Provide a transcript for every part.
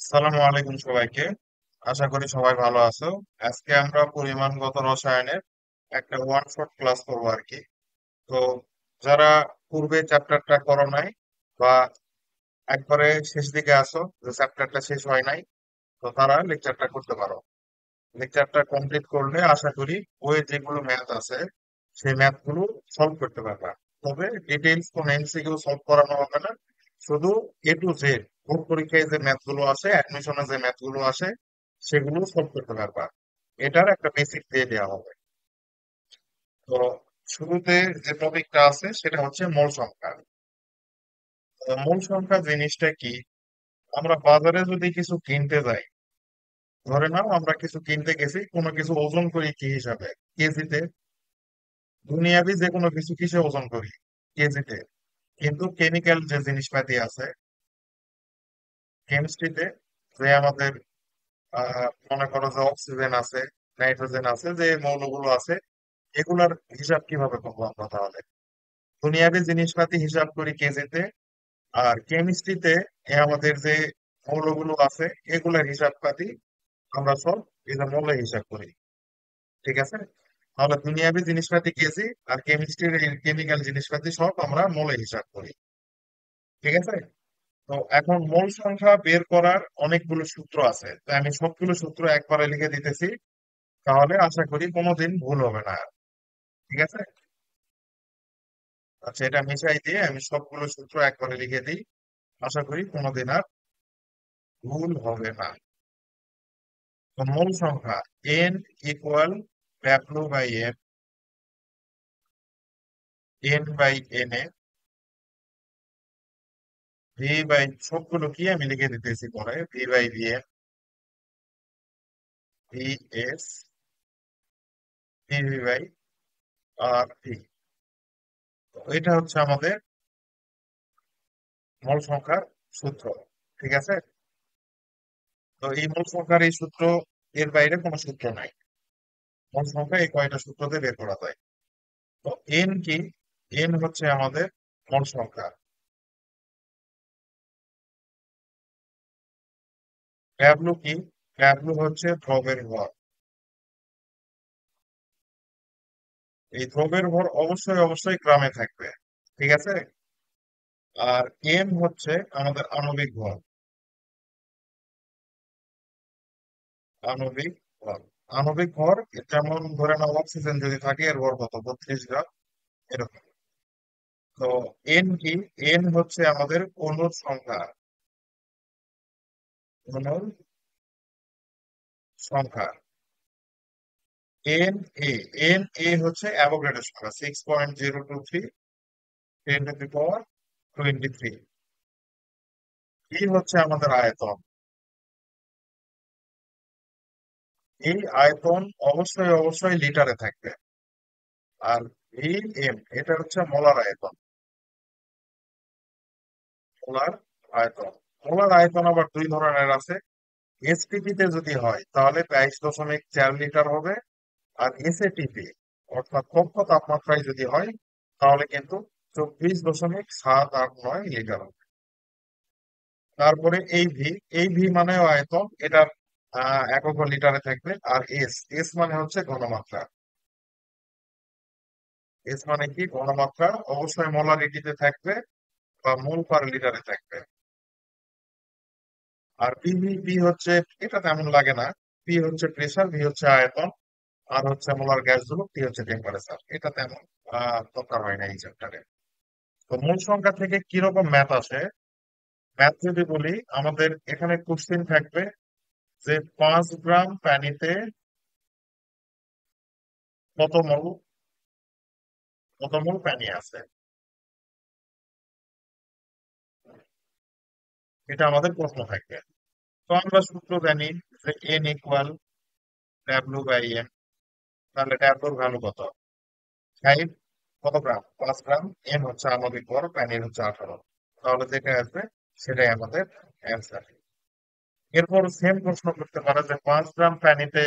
সালামু আলাইকুম সবাইকে। আশা করি সবাই ভালো আছো। আজকে আমরা পরিমাণগত রসায়নের একটা ওয়ান শট ক্লাস করবো আর কি। তো যারা পূর্বে চ্যাপ্টারটা করো নাই বা একবারে শেষ দিকে আসো, যে চ্যাপ্টারটা শেষ হয় নাই, তো তারা লেকচারটা করতে পারো। লেকচারটা কমপ্লিট করলে আশা করি বইয়ে যেগুলো ম্যাথ আছে সেই ম্যাথ গুলো সলভ করতে পারবা। তবে ডিটেইলস কোন এমসিকিউ সলভ করানো হবে না, শুধু এ টু জেড বোর্ড পরীক্ষায় যে ম্যাথ গুলো আসে, অ্যাডমিশনে যে ম্যাথ গুলো আসে সেগুলো সলভ করতে পারবা। এটার একটা বেসিক দিয়ে দেওয়া হবে। তো শুরুতে যে টপিকটা আছে সেটা হচ্ছে মোল সংখ্যা। তো মোল সংখ্যা জিনিসটা কি? আমরা বাজারে যদি কিছু কিনতে যাই, ধরে নাও আমরা কিছু কিনতে গেছি, কোনো কিছু ওজন করি কি হিসাবে? কেজিতে। দুনিয়াবি যে কোনো কিছু কিসে ওজন করি? কেজিতে। কিন্তু কেমিক্যাল যে জিনিসপাতি আছে, কেমিস্ট্রিতে, যে আমাদের মনে করো যে অক্সিজেন আছে, নাইট্রোজেন আছে, যে মৌলগুলো আছে, এগুলার হিসাব কিভাবে করবো আমরা তাহলে? দুনিয়াবি জিনিসপাতি হিসাব করি কেজিতে, আর কেমিস্ট্রিতে আমাদের যে মৌলগুলো আছে এগুলার হিসাবপাতি আমরা সব এই যে মৌলের হিসাব করি। ঠিক আছে? তাহলে দুনিয়াবি জিনিসপাতি কেজি, আর কেমিস্ট্রির কেমিক্যাল জিনিসপাতি সব আমরা মোলে হিসাব করি। ঠিক আছে? তো এখন মোল সংখ্যা বের করার অনেকগুলো সূত্র আছে, তো আমি সবগুলো সূত্র একবারে লিখে দিতেছি। তাহলে আশা করি কোনোদিন ভুল হবে না। ঠিক আছে? আচ্ছা, এটা মিশাই দিয়ে আমি সবগুলো সূত্র একবারে লিখে দিই। আশা করি কোনোদিন আর ভুল হবে না। তো মোল সংখ্যা n equal W by M, n by N A, V by, সবগুলো কি আমি লিখে দিতেছি পরে, V by V M, V S, V V by R V. এটা হচ্ছে আমাদের মোল সংখ্যার সূত্র। ঠিক আছে? তো এই মোল সংখ্যার এই সূত্র, এর বাইরে কোনো সূত্র নাই। মোল সংখ্যা এই কয়টা সূত্রতে বের করা যায়। তো এন কি? এন হচ্ছে আমাদের মোল সংখ্যা। ডাব্লু কি? ডাব্লু হচ্ছে দ্রবের ভর। এই দ্রবের ভর অবশ্যই অবশ্যই গ্রামে থাকবে। ঠিক আছে? আর এম হচ্ছে আমাদের আণবিক ভর। আণবিক ভর। আণবিক ভর, যেমন ধরে নাও অক্সিজেন যদি থাকে, এর ভর কত? 32 গ্রাম। এরকম। তো এন কি? এন হচ্ছে আমাদের অণুর সংখ্যা। অণুর সংখ্যা। এন এ, এন এ হচ্ছে অ্যাভোগাড্রো সংখ্যা, 6.023 10^23। এই হচ্ছে আমাদের আয়তন। এই আয়তন অবশ্যই অবশ্যই লিটারে থাকবে। আর ভি এম, এটা হচ্ছে মোলার আয়তন। মোলার আয়তন। মোলার আয়তন আবার দুই ধরনের আছে। এসটিপি তে যদি হয় তাহলে 22.4 লিটার হবে। আর এসএটিপি, অর্থাৎ কক্ষ তাপমাত্রায় যদি হয় তাহলে কিন্তু 24.789 লিটার হবে। তারপরে এই ভি, এই ভি মানে আয়তন, এটার একক লিটারে থাকবে। আর এস, এস মানে হচ্ছে ঘনমাত্রা। এস মানে কি? ঘনমাত্রা। অবশ্যই মোলারিটিতে থাকবে বা মোল পার লিটারে থাকবে। আর পিভি, পি হচ্ছে, এটা তেমন লাগে না। পি হচ্ছে প্রেসার, ভি হচ্ছে আয়তন, আর হচ্ছে মোলার গ্যাস গুলো, টি হচ্ছে টেম্পারেচার। এটা তেমন দরকার হয় না এই চ্যাপ্টারে। তো মূল সংখ্যা থেকে কিরকম ম্যাথ আসে? ম্যাথ যদি বলি, আমাদের এখানে কোশ্চেন থাকবে যে 5 গ্রাম পানিতে কত মোল, কত মোল পানি আছে, এটা আমাদের প্রশ্ন থাকবে। তো আমরা সূত্র জানি যে n equal W by M. তাহলে ডাব্লিউর ভ্যালু কত? 5। কত গ্রাম? 5 গ্রাম। এম হচ্ছে আণবিক ভর, পানির হচ্ছে 18। তাহলে যেটা আসবে সেটাই আমাদের অ্যান্সার। এরপর সেম প্রশ্ন করতে পারে যে 5 গ্রাম পানিতে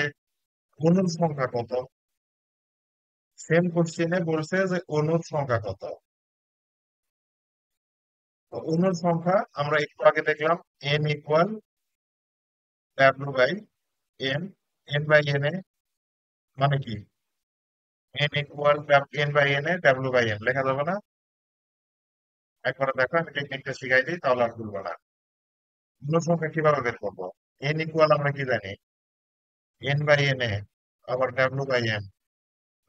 অণুর সংখ্যা কত। সেম কোশ্চেনে বলছে যে অণুর সংখ্যা কত। তো অণুর সংখ্যা আমরা একটু আগে দেখলাম, n equal W by N, n by N A মানে কি, n equal N by N A W by N লেখা যাবে না? একবার দেখো, আমি টেকনিকটা শিখাই দিই, তাহলে আর ভুলবো না। পূর্ণ সংখ্যা কিভাবে বের করবো? এন ইকুয়াল আমরা কি জানি, এন বাই এন এ, আবার ডাব্লিউ বাই এন,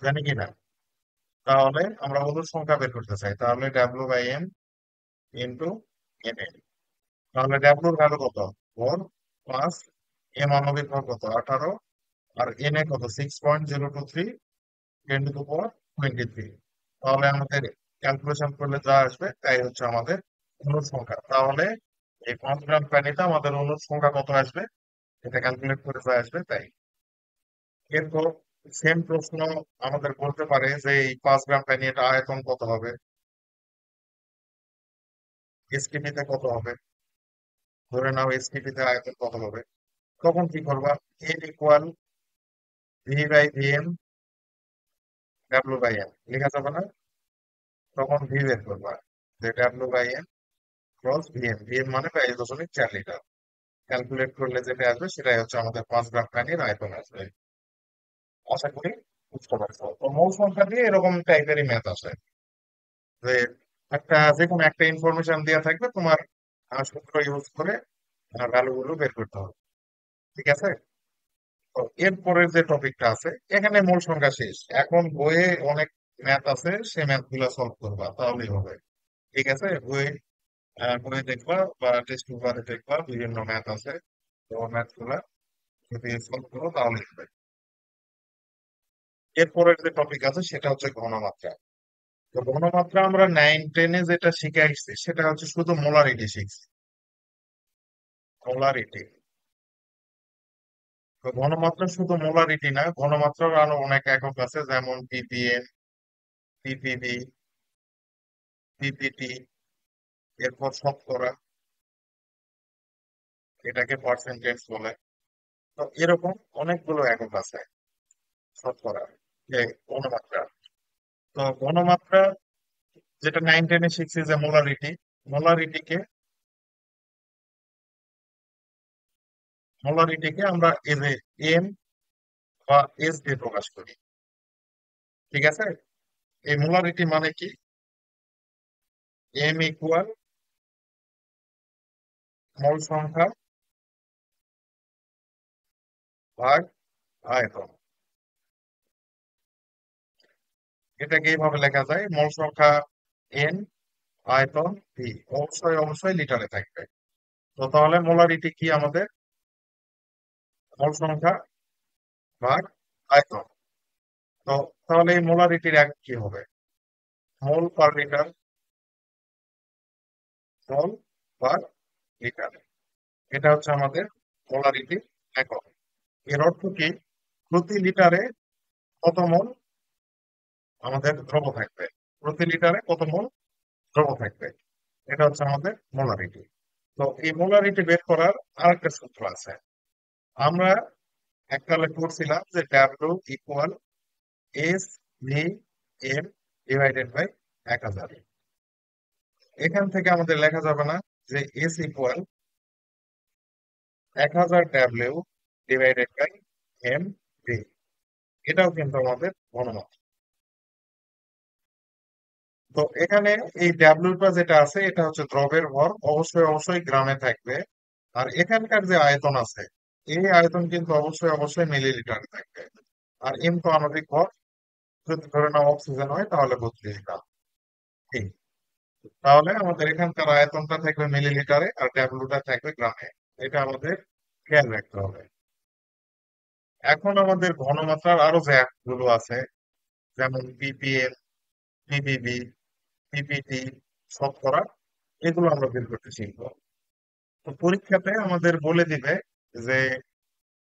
জানি কি না? তাহলে আমরা ওদের সংখ্যা বের করতে চাই, তাহলে W by N into N A. তাহলে ডাব্লিউর ভ্যালু কত? 4, 5, এ মানবিক ভর কত? 18, আর এন এ কত? 6.023, 10 to the power 23। তাহলে আমাদের ক্যালকুলেশন করলে যা আসবে তাই হচ্ছে আমাদের অণুর সংখ্যা। তাহলে এই 5 গ্রাম পানিতে আমাদের অণুর সংখ্যা কত আসবে, এটা ক্যালকুলেট করে যা আসবে তাই। এরপর সেম প্রশ্ন আমাদের বলতে পারে যে এই 5 গ্রাম পানি, এটা আয়তন কত হবে, এসটিপিতে কত হবে, ধরে নাও এসটিপিতে আয়তন কত হবে। তখন কি করবা, n equal V by V M W by M লেখা যাবে না? তখন ভি বের করবা, যে W by M cross V M, V M মানে 22.4 লিটার। ক্যালকুলেট করলে যেটা আসবে সেটাই হচ্ছে আমাদের 5 গ্রাম পানির আয়তন আসবে। আশা করি বুঝতে পারছো। তো মৌল সংখ্যা দিয়ে এরকম টাইপেরই ম্যাথ আছে, যে একটা যে কোনো একটা ইনফরমেশন দেওয়া থাকবে, তোমার সূত্র ইউজ করে ভ্যালু গুলো বের করতে হবে। ঠিক আছে? তো এরপরের যে টপিকটা আছে, এখানে মূল সংখ্যা শেষ। এখন বইয়ে অনেক ম্যাথ আছে, সে ম্যাথ গুলা সলভ করবা তাহলেই হবে। ঠিক আছে? বইয়ে দেখবা বা টেস্ট পেপারে দেখবা, বিভিন্ন ম্যাথ আছে। তো ম্যাথ গুলা যদি সলভ করো তাহলেই হবে। এরপরের যে টপিক আছে সেটা হচ্ছে ঘনমাত্রা। তো ঘনমাত্রা আমরা 9, 10-এ যেটা শিখে আসছি সেটা হচ্ছে শুধু মোলারিটি শিখছি, মোলারিটি। তো ঘনমাত্রা শুধু মোলারিটি না, ঘনমাত্রার আরো অনেক একক আছে, যেমন পিপিএম, পিপিবি, পিপিটি, এরপর শতকরা, এটাকে পার্সেন্টেজ বলে। তো এরকম অনেকগুলো একক আছে শতকরা, যে ঘনমাত্রা। তো ঘনমাত্রা যেটা 9, 10-এ শিখছি যে মোলারিটি, মোলারিটিকে মোলারিটিকে আমরা এজ এ এম বা এস দিয়ে প্রকাশ করি। ঠিক আছে? এই মোলারিটি মানে কি, এম ইকুয়াল মোল সংখ্যা ভাগ আয়তন। এটাকে এইভাবে লেখা যায়, মোল সংখ্যা এন, আয়তন ভি, অবশ্যই অবশ্যই লিটারে থাকবে। তো তাহলে মোলারিটি কি আমাদের, মোল সংখ্যা ভাগ আয়তন। তো তাহলে এই মোলারিটির এক কি হবে, মোল পার লিটার, মোল পার লিটার। এটা হচ্ছে আমাদের মোলারিটি একক। এর অর্থ কি, প্রতি লিটারে কত মোল আমাদের দ্রব্য থাকবে, প্রতি লিটারে কত মোল দ্রব্য থাকবে, এটা হচ্ছে আমাদের মোলারিটি। তো এই মোলারিটি বের করার আরেকটা সূত্র আছে। আমরা এককালে পড়ছিলাম যে W equal S V M divided by 1000। এখান থেকে আমাদের লেখা যাবে না যে S equal 1000 W divided by M V? এটাও কিন্তু আমাদের ঘনমাত্রা। তো এখানে এই ডাব্লিউটা যেটা আছে এটা হচ্ছে দ্রবের ভর, অবশ্যই অবশ্যই গ্রামে থাকবে। আর এখানকার যে আয়তন আছে, এই আয়তন কিন্তু অবশ্যই অবশ্যই মিলিলিটারে থাকবে। আর এম তো আণবিক ভর, যদি ধরে নাও অক্সিজেন হয় তাহলে 32 গ্রাম। ঠিক। তাহলে আমাদের এখানকার আয়তনটা থাকবে মিলিলিটারে আর ডাব্লিউটা থাকবে গ্রামে। এটা আমাদের খেয়াল রাখতে হবে। এখন আমাদের ঘনমাত্রার আরো যে একগুলো আছে, যেমন পিপিএম, পিপিবি, পিপিটি, শতকরা, এগুলো আমরা বের করতে শিখবো। তো পরীক্ষাতে আমাদের বলে দিবে যে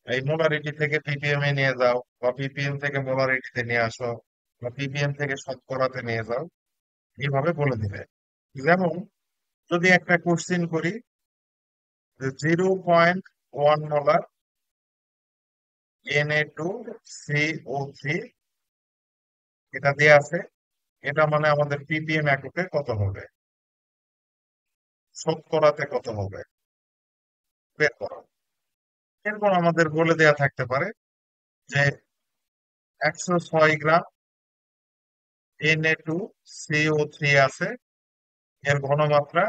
এই মোলারিটি থেকে পিপিএম এ নিয়ে যাও, বা পিপিএম থেকে মোলারিটিতে নিয়ে আসো, বা পিপিএম থেকে শতকরাতে নিয়ে যাও, এইভাবে বলে দিবে। যেমন যদি একটা কোশ্চিন করি, 0.1 মোলার Na2CO3, এটা দিয়ে আছে, এটা মানে আমাদের পিপিএম এককে কত হবে, শতকরাতে কত হবে, বের করো। এরপর আমাদের বলে দেয়া থাকতে পারে যে 106 গ্রাম Na2CO3 আছে, এর ঘনমাত্রা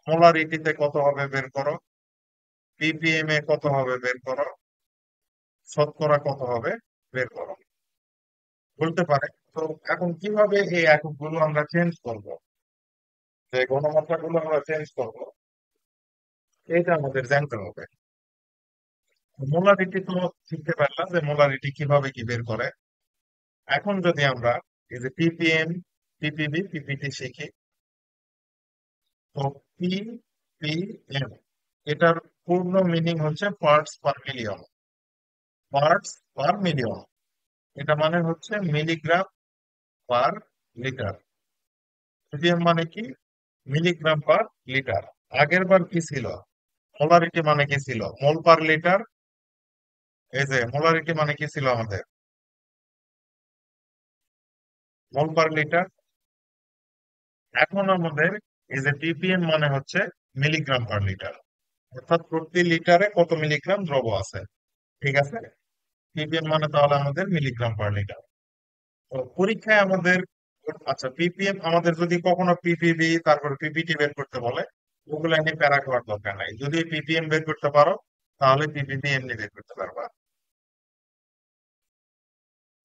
মোলারিটিতে কত হবে বের করো, ppm এ কত হবে বের করো, শতকরা কত হবে বের করো। বলতে পারে। তো এখন কিভাবে এই এককগুলো আমরা চেঞ্জ করব, যে ঘনমাত্রাগুলো আমরা চেঞ্জ করব, এটা আমাদের জানতে হবে। মোলারিটি তো শিখতে পারলাম যে মোলারিটি কিভাবে কি বের করে। এখন যদি আমরা এই যে ppm, ppb, ppt শিখি, তো ppm এটার পূর্ণ মিনিং হচ্ছে parts per million. Parts per million, এটা মানে হচ্ছে মিলিগ্রাম পার লিটার। ppm মানে কি? Milligram per litre. আগের বার কি ছিল? মোলারিটি মানে কি ছিল? মোল পার লিটার। এই যে মোলারিটি মানে কি ছিল আমাদের? মোল পার লিটার। এখন আমাদের এই যে ppm মানে হচ্ছে মিলিগ্রাম পার লিটার, অর্থাৎ প্রতি লিটারে কত মিলিগ্রাম দ্রব আছে। ঠিক আছে, ppm মানে তাহলে আমাদের মিলিগ্রাম পার লিটার। তো পরীক্ষায় আমাদের, আচ্ছা ppm আমাদের যদি কখনো ppb তারপর ppt বের করতে বলে, ওগুলো নিয়ে প্যারা করার দরকার নাই। যদি ppm বের করতে পারো তাহলে ppb এমনি বের করতে পারবা।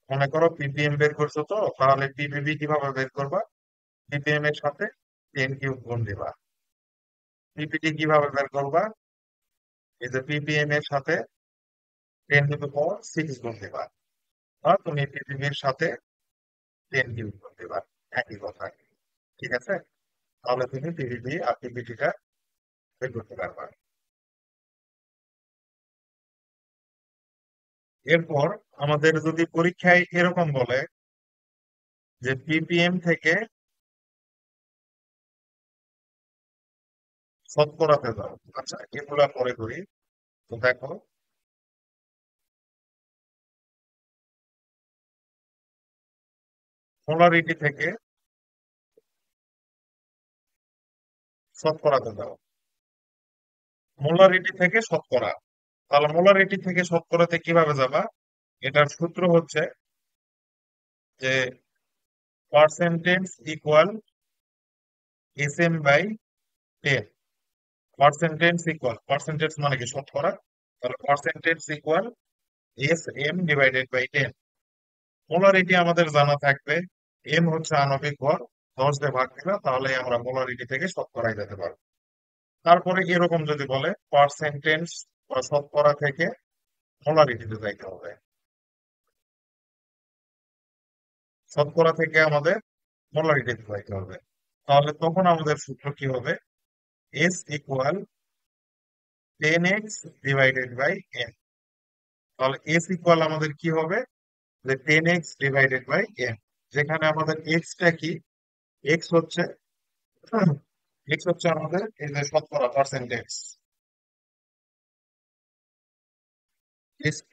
মনে করো ppm বের করছো, তো তাহলে ppb কিভাবে বের করবা? ppm এর সাথে 10³ গুণ দিবা। ppt কিভাবে বের করবা? এই যে ppm এর সাথে 10⁶ গুণ দিবা, আর তুমি ppb এর সাথে 10³ গুণ দিবা। একই কথা। ঠিক আছে, তাহলে তুমি ppb আর ppt টা বের করতে পারবা। এরপর আমাদের যদি পরীক্ষায় এরকম বলে যে ppm থেকে শতকরাতে যাও, আচ্ছা এগুলা পরে করি। তো দেখো, মোলারিটি থেকে শতকরাতে যাও, মোলারিটি থেকে শতকরা। তাহলে মোলারিটি থেকে শতকরাতে কিভাবে যাবা? এটার সূত্র হচ্ছে যে percentage equal SM/10। Percentage equal, percentage মানে কি শতকরা, তাহলে পার্সেন্টেজ ইকুয়াল SM/10। মোলারিটি আমাদের জানা থাকবে, এম হচ্ছে আণবিক ভর, 10 দিয়ে ভাগ দিলে তাহলে আমরা মোলারিটি থেকে শতকরায় যেতে পারবো। তারপরে এরকম যদি বলে পার্সেন্টেজ বা শতকরা থেকে মোলারিটিতে যাইতে হবে, শতকরা থেকে আমাদের মোলারিটিতে যাইতে হবে, তাহলে তখন আমাদের সূত্র কি হবে? S equal 10x/n। তাহলে এস ইকুয়াল আমাদের কি হবে? যে 10x/n, যেখানে আমাদের এক্সটা কি? এক্স হচ্ছে এক্স হচ্ছে আমাদের এই যে শতকরা পার্সেন্টেজ,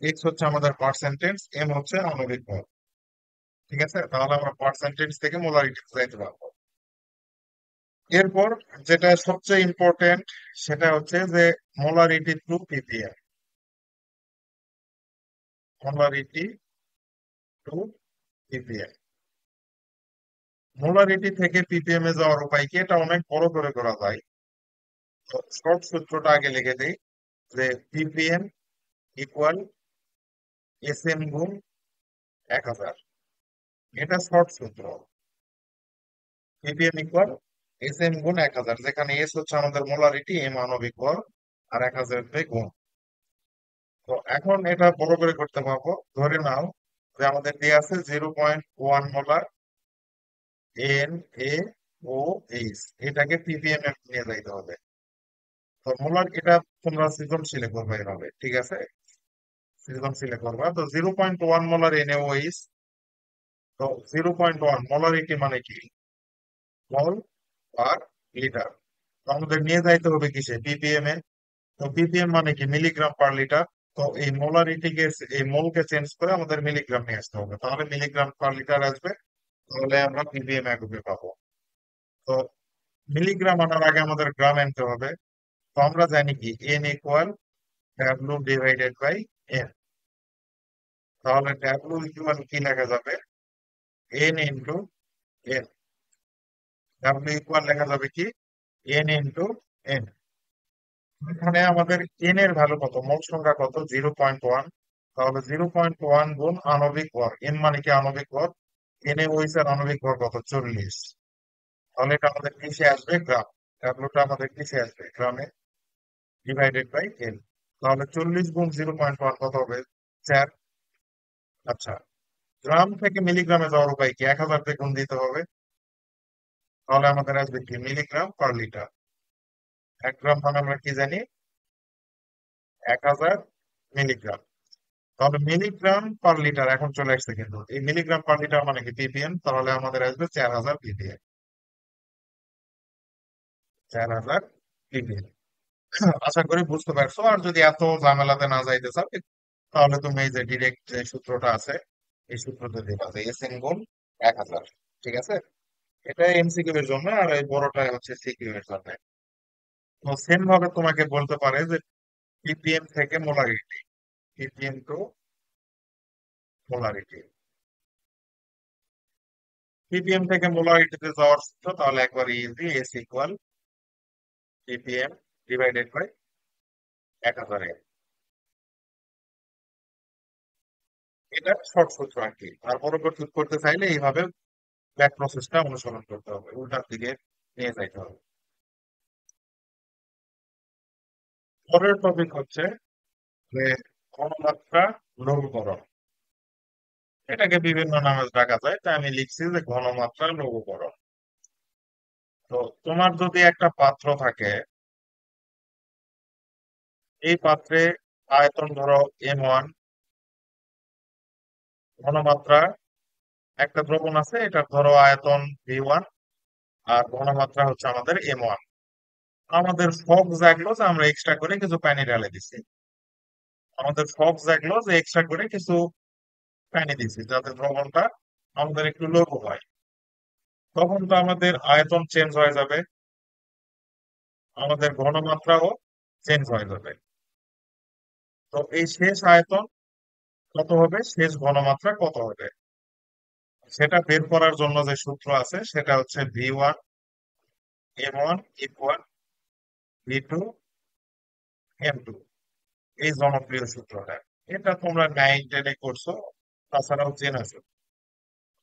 এক্স হচ্ছে আমাদের পার্সেন্টেজ, এম হচ্ছে আণবিক ভর। ঠিক আছে, তাহলে আমরা পার্সেন্টেজ থেকে মোলারিটি যাইতে পারবো। এরপর যেটা সবচেয়ে ইম্পর্টেন্ট, সেটা হচ্ছে যে molarity to ppm। Molarity to ppm, molarity থেকে ppm এ যাওয়ার উপায় কি? এটা অনেক বড় করে করা যায়। তো শর্ট সূত্রটা আগে লিখে দেই, যে ppm ইকুয়াল sm গুণ 1000। এটা শর্ট সূত্র। ppm ইকুয়াল sm গুণ 1000, যেখানে এস হচ্ছে আমাদের মোলারিটি, এম আণবিক ভর, আর 1000 গুণ। তো এখন এটা বড় করে করতে পারবো। ধরে নাও যে আমাদের দেয়া আছে 0.1 molar N A O H, এটাকে ppm এ নিয়ে যাইতে হবে। তো মোলার এটা তোমরা সৃজনশীলে করবে এভাবে, ঠিক আছে? সৃজনশীলে করবা। তো 0.1 মোলার NaOH, তো 0.1 মোলারিটি মানে কি? মোল পার লিটার। তো আমাদের নিয়ে যাইতে হবে কিসে? ppm এ। তো ppm মানে কি? Milligram per litre. তো এই মোলারিটিকে, এই মোলকে চেঞ্জ করে আমাদের মিলিগ্রাম নিয়ে আসতে হবে, তাহলে মিলিগ্রাম পার লিটার আসবে, তাহলে আমরা ppm এককে পাবো। তো মিলিগ্রাম আনার আগে আমাদের গ্রাম আনতে হবে। তো আমরা জানি কি, n equal W divided by N. তাহলে ডাব্লু ইকুয়াল কি লেখা যাবে? N into N. W equal লেখা যাবে কি? N into N. এখানে আমাদের এন এর ভ্যালু কত, মোট সংখ্যা কত? 0.1। তাহলে 0.1 গুণ আণবিক ভর, এন মানে কি আণবিক ভর, এন এ ওইসের আণবিক ভর কত? 40। তাহলে এটা আমাদের কিসে আসবে? গ্রাম। ডাব্লুটা আমাদের কিসে আসবে? গ্রামে। Divided by N. তাহলে 40 গুণ 0.1 কত হবে? 4। আচ্ছা, গ্রাম থেকে মিলিগ্রামে যাওয়ার উপায় কি? 1000 দিয়ে গুণ দিতে হবে। তাহলে আমাদের আসবে কি? Milligram per litre. 1 গ্রাম মানে আমরা কি জানি? 1000 মিলিগ্রাম। তাহলে মিলিগ্রাম পার লিটার এখন চলে আসছে, কিন্তু এই মিলিগ্রাম পার লিটার মানে কি? পিপিএম। তাহলে আমাদের আসবে 4000 পিপিএম। 4000 পিপিএম। আশা করি বুঝতে পারছো। আর যদি এত ঝামেলাতে না যাইতে চাও, তাহলে তুমি এই যে ডিরেক্ট যে সূত্রটা আছে, এই সূত্রতে দিবা যে এস এন গুণ 1000। ঠিক আছে? এটা এমসিকিউ এর জন্য, আর এই বড়টা হচ্ছে সিকিউ এর জন্য। তো সেম ভাবে তোমাকে বলতে পারে যে পিপিএম থেকে molarity, ppm to molarity, ppm থেকে মোলারিটিতে যাওয়ার সূত্র তাহলে একবার easy, S equal ppm divided by 1000 M. এটা শর্ট সূত্র আর কি। আর পরবর্তী করতে চাইলে এইভাবে ব্যাক প্রসেসটা অনুসরণ করতে হবে, উল্টার দিকে নিয়ে যাইতে হবে। পরের টপিক হচ্ছে যে ঘনমাত্রা লঘুকরণ। এটাকে বিভিন্ন নামে ডাকা যায়, তাই আমি লিখছি যে ঘনমাত্রা লঘুকরণ। তো তোমার যদি একটা পাত্র থাকে, এই পাত্রে আয়তন ধরো M1, ঘনমাত্রা, একটা দ্রবণ আছে, এটা ধরো আয়তন V1, আর ঘনমাত্রা হচ্ছে আমাদের M1। আমাদের শখ জাগলো যে আমরা এক্সট্রা করে কিছু পানি ঢেলে দিছি, আমাদের শখ জাগলো যে এক্সট্রা করে কিছু পানি দিছি যাতে দ্রবণটা আমাদের একটু লঘু হয়। তখন তো আমাদের আয়তন চেঞ্জ হয়ে যাবে, আমাদের ঘনমাত্রাও চেঞ্জ হয়ে যাবে। তো এই শেষ আয়তন কত হবে, শেষ ঘনমাত্রা কত হবে, সেটা বের করার জন্য যে সূত্র আছে সেটা হচ্ছে V1 M1 equal V2 M2। এই জনপ্রিয় সূত্রটা, এটা তোমরা 9 10-এ করছো, তাছাড়াও জেনেছো।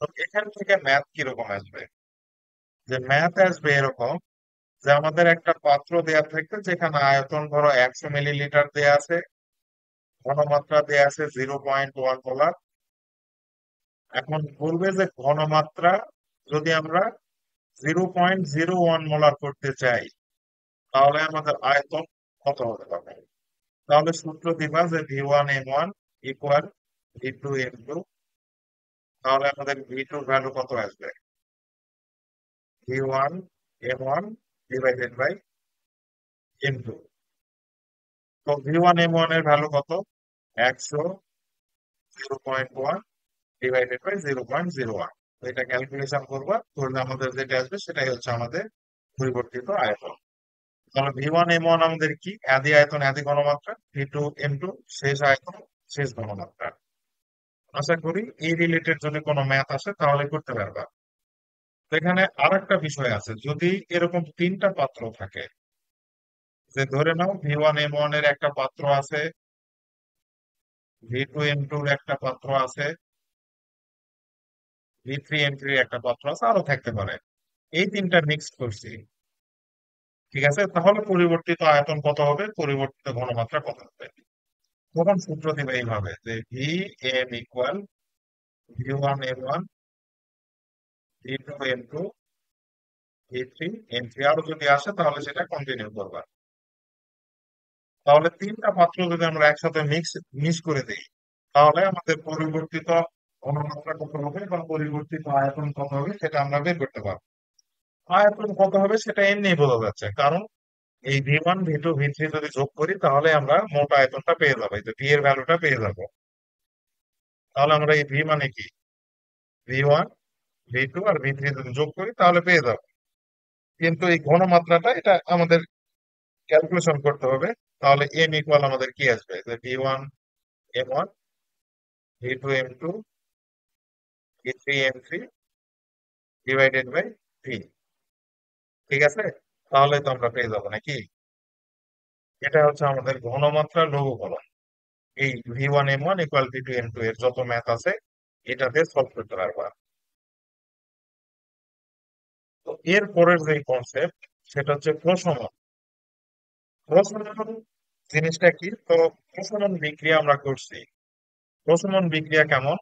তো এখান থেকে ম্যাথ কিরকম আসবে? যে ম্যাথ আসবে এরকম, যে আমাদের একটা পাত্র দেয়া থাকবে যেখানে আয়তন ধরো 100 মিলিলিটার দেয়া আছে, ঘনমাত্রা দেয়া আছে 0.1 মোলার। এখন বলবে যে ঘনমাত্রা যদি আমরা 0.01 মোলার করতে চাই, তাহলে আমাদের আয়তন কত হতে পারে? তাহলে সূত্র দিবা যে V1 M1 equal V2 M2। তাহলে আমাদের V2 ভ্যালু কত আসবে? V1 M1 divided by M2। তো V1 M1 এর ভ্যালু কত? 100, 0.1 ডিভাইডেড বাই 0.01। এটা ক্যালকুলেশন করবা, করলে আমাদের যেটা আসবে সেটাই হচ্ছে আমাদের পরিবর্তিত আয়তন। তাহলে V1 M1 আমাদের কি? আদি আয়তন আদি ঘনমাত্রা, V2 M2 শেষ আয়তন শেষ ঘনমাত্রা। আশা করি এই রিলেটেড যদি কোনো ম্যাথ আসে তাহলে করতে পারবা। তো এখানে আরেকটা বিষয় আছে, যদি এরকম তিনটা পাত্র থাকে, যে ধরে নাও V1 M1 এর একটা পাত্র আছে, V2 M2 এর একটা পাত্র আছে, V3 M3 এর একটা পাত্র আছে, আরো থাকতে পারে, এই তিনটা মিক্সড করছি। ঠিক আছে? তাহলে পরিবর্তিত আয়তন কত হবে, পরিবর্তিত ঘনমাত্রা কত হবে? তখন সূত্র দিবে এইভাবে যে Vm equal V1 M1 V2 M2 V3 M3। আরো যদি আসে তাহলে সেটা কন্টিনিউ করবা। তাহলে তিনটা পাত্র যদি আমরা একসাথে মিক্স করে দিই, তাহলে আমাদের পরিবর্তিত ঘনমাত্রা কত হবে বা পরিবর্তিত আয়তন কত হবে সেটা আমরা বের করতে পারবো। আয়তন কত হবে সেটা এমনি বোঝা যাচ্ছে, কারণ এই V1 V2 V3 যদি যোগ করি তাহলে আমরা মোট আয়তনটা পেয়ে যাবো, এই যে ভি এর ভ্যালুটা পেয়ে যাবো। তাহলে আমরা এই ভি মানে কি, V1 V2 আর V3 যদি যোগ করি তাহলে পেয়ে যাবো। কিন্তু এই ঘনমাত্রাটা এটা আমাদের ক্যালকুলেশন করতে হবে। তাহলে এম ইকুয়াল আমাদের কি আসবে, যে V1 M1 V2 M2 V3 M3 divided by V. ঠিক আছে, তাহলে তো আমরা পেয়ে যাবো নাকি। এটা হচ্ছে আমাদের ঘনমাত্রা লঘুকরণ। এই V1 M1 equal V2 M2 এর যত ম্যাথ আছে এটাতে সলভ করতে পারবা। তো এর পরের যে কনসেপ্ট সেটা হচ্ছে প্রশমন। প্রশমন জিনিসটা কি, তো প্রশমন বিক্রিয়া আমরা করছি। প্রশমন বিক্রিয়া কেমন,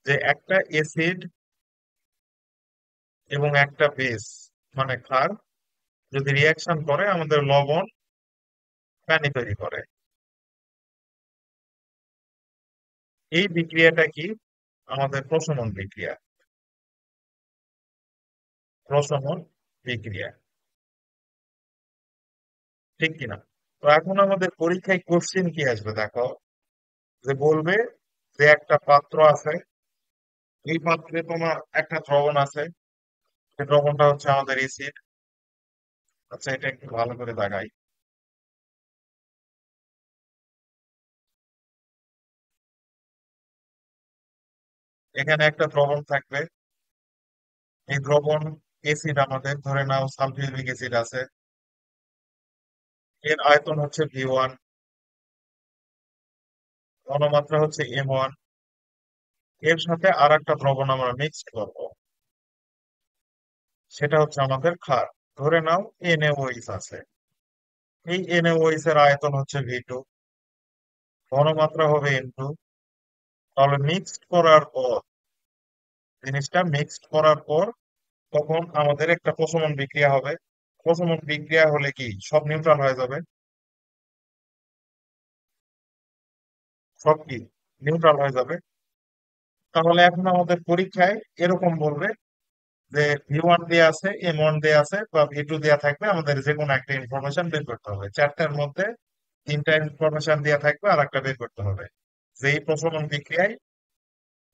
যে একটা অ্যাসিড এবং একটা বেস মানে ক্ষার যদি রিয়াকশন করে আমাদের লবণ পানি তৈরি করে। এই বিক্রিয়াটা কি, আমাদের প্রশমন বিক্রিয়া। প্রশমন বিক্রিয়া, ঠিক কিনা। তো এখন আমাদের পরীক্ষায় কোশ্চেন কি আসবে দেখো, যে বলবে যে একটা পাত্র আছে, এই পাত্রে তোমার একটা দ্রবণ আছে, সেই দ্রবণটা হচ্ছে আমাদের এসিড। আচ্ছা, এটা একটু ভালো করে দেখাই। এখানে একটা দ্রবণ থাকবে, এই দ্রবণ এসিড, আমাদের ধরে নাও সালফিউরিক অ্যাসিড আছে। এর আয়তন হচ্ছে V1, ঘনমাত্রা হচ্ছে M1। এর সাথে আর একটা দ্রবণ আমরা মিক্সড করব, সেটা হচ্ছে আমাদের ক্ষার। ধরে নাও NaOH আছে, এই NaOH এর আয়তন হচ্ছে V2, ঘনমাত্রা হবে N2। তাহলে মিক্সড করার পর, জিনিসটা মিক্সড করার পর তখন আমাদের একটা প্রশমন বিক্রিয়া হবে। প্রশমন বিক্রিয়া হলে কি সব নিউট্রাল হয়ে যাবে, সব কি নিউট্রাল হয়ে যাবে। তাহলে এখন আমাদের পরীক্ষায় এরকম বলবে যে V1 দেয়া আছে, M1 দেয়া আছে বা V2 দেয়া থাকবে, আমাদের যে কোনো একটা ইনফরমেশন বের করতে হবে। চারটার মধ্যে তিনটা ইনফরমেশন দেয়া থাকবে আর একটা বের করতে হবে। যে এই প্রশমন বিক্রিয়ায়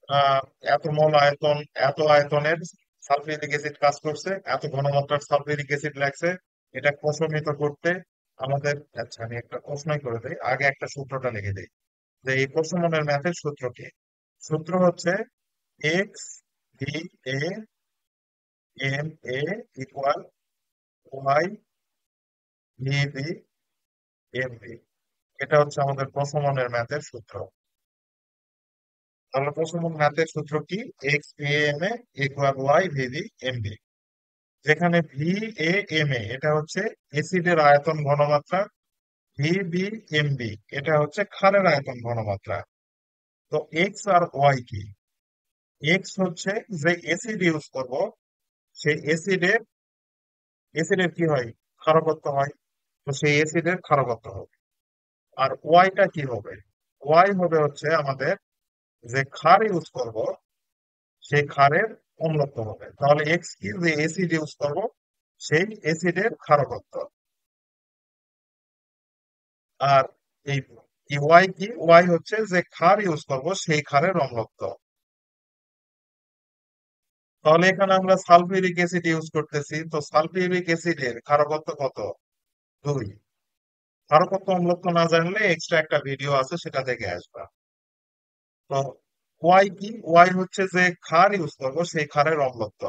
আহ এত মোল আয়তন, এত আয়তনের সালফিউরিক অ্যাসিড কাজ করছে, এত ঘনমাত্রার সালফিউরিক অ্যাসিড লাগছে এটা প্রশমিত করতে আমাদের। আচ্ছা, আমি একটা প্রশ্নই করে দিই, আগে একটা সূত্রটা লিখে দিই, যে এই প্রশমনের ম্যাথের সূত্র কি। সূত্র হচ্ছে X V A M A equal Y V B M B. এটা হচ্ছে আমাদের প্রশমনের ম্যাথের সূত্র। তাহলে প্রশমন ম্যাথের সূত্র কি, x V M A equal Y V B M B. যেখানে ভি এ এম এ এটা হচ্ছে এসিডের আয়তন ঘনমাত্রা, ভি বি এম বি এটা হচ্ছে ক্ষারের আয়তন ঘনমাত্রা। তো এক্স আর ওয়াই কি, এক্স হচ্ছে যে এসিড ইউজ করব, সেই এসিডের এসিডের কি হয়, ক্ষারকত্ব হয়। তো সেই এসিডের ক্ষারকত্ব হবে। আর ওয়াইটা কি হবে, ওয়াই হবে হচ্ছে আমাদের যে ক্ষার ইউজ করব সেই ক্ষারের অম্লত্ব হবে। তাহলে এক্স কি, যে এসিড ইউজ করব সেই এসিডের ক্ষারকত্ব। আর এই ওয়াই কি, ওয়াই হচ্ছে যে ক্ষার ইউজ করব সেই ক্ষারের অম্লত্ব। তাহলে এখানে আমরা সালফিউরিক অ্যাসিড ইউজ করতেছি, তো সালফিউরিক অ্যাসিডের ক্ষারকত্ব কত, 2। ক্ষারকত্ব অম্লত্ব না জানলে এক্সট্রা একটা ভিডিও আছে, সেটা দেখে আসবা। তো ওয়াই কি, ওয়াই হচ্ছে যে ক্ষার ইউজ করবো সেই ক্ষারের অম্লত্ব।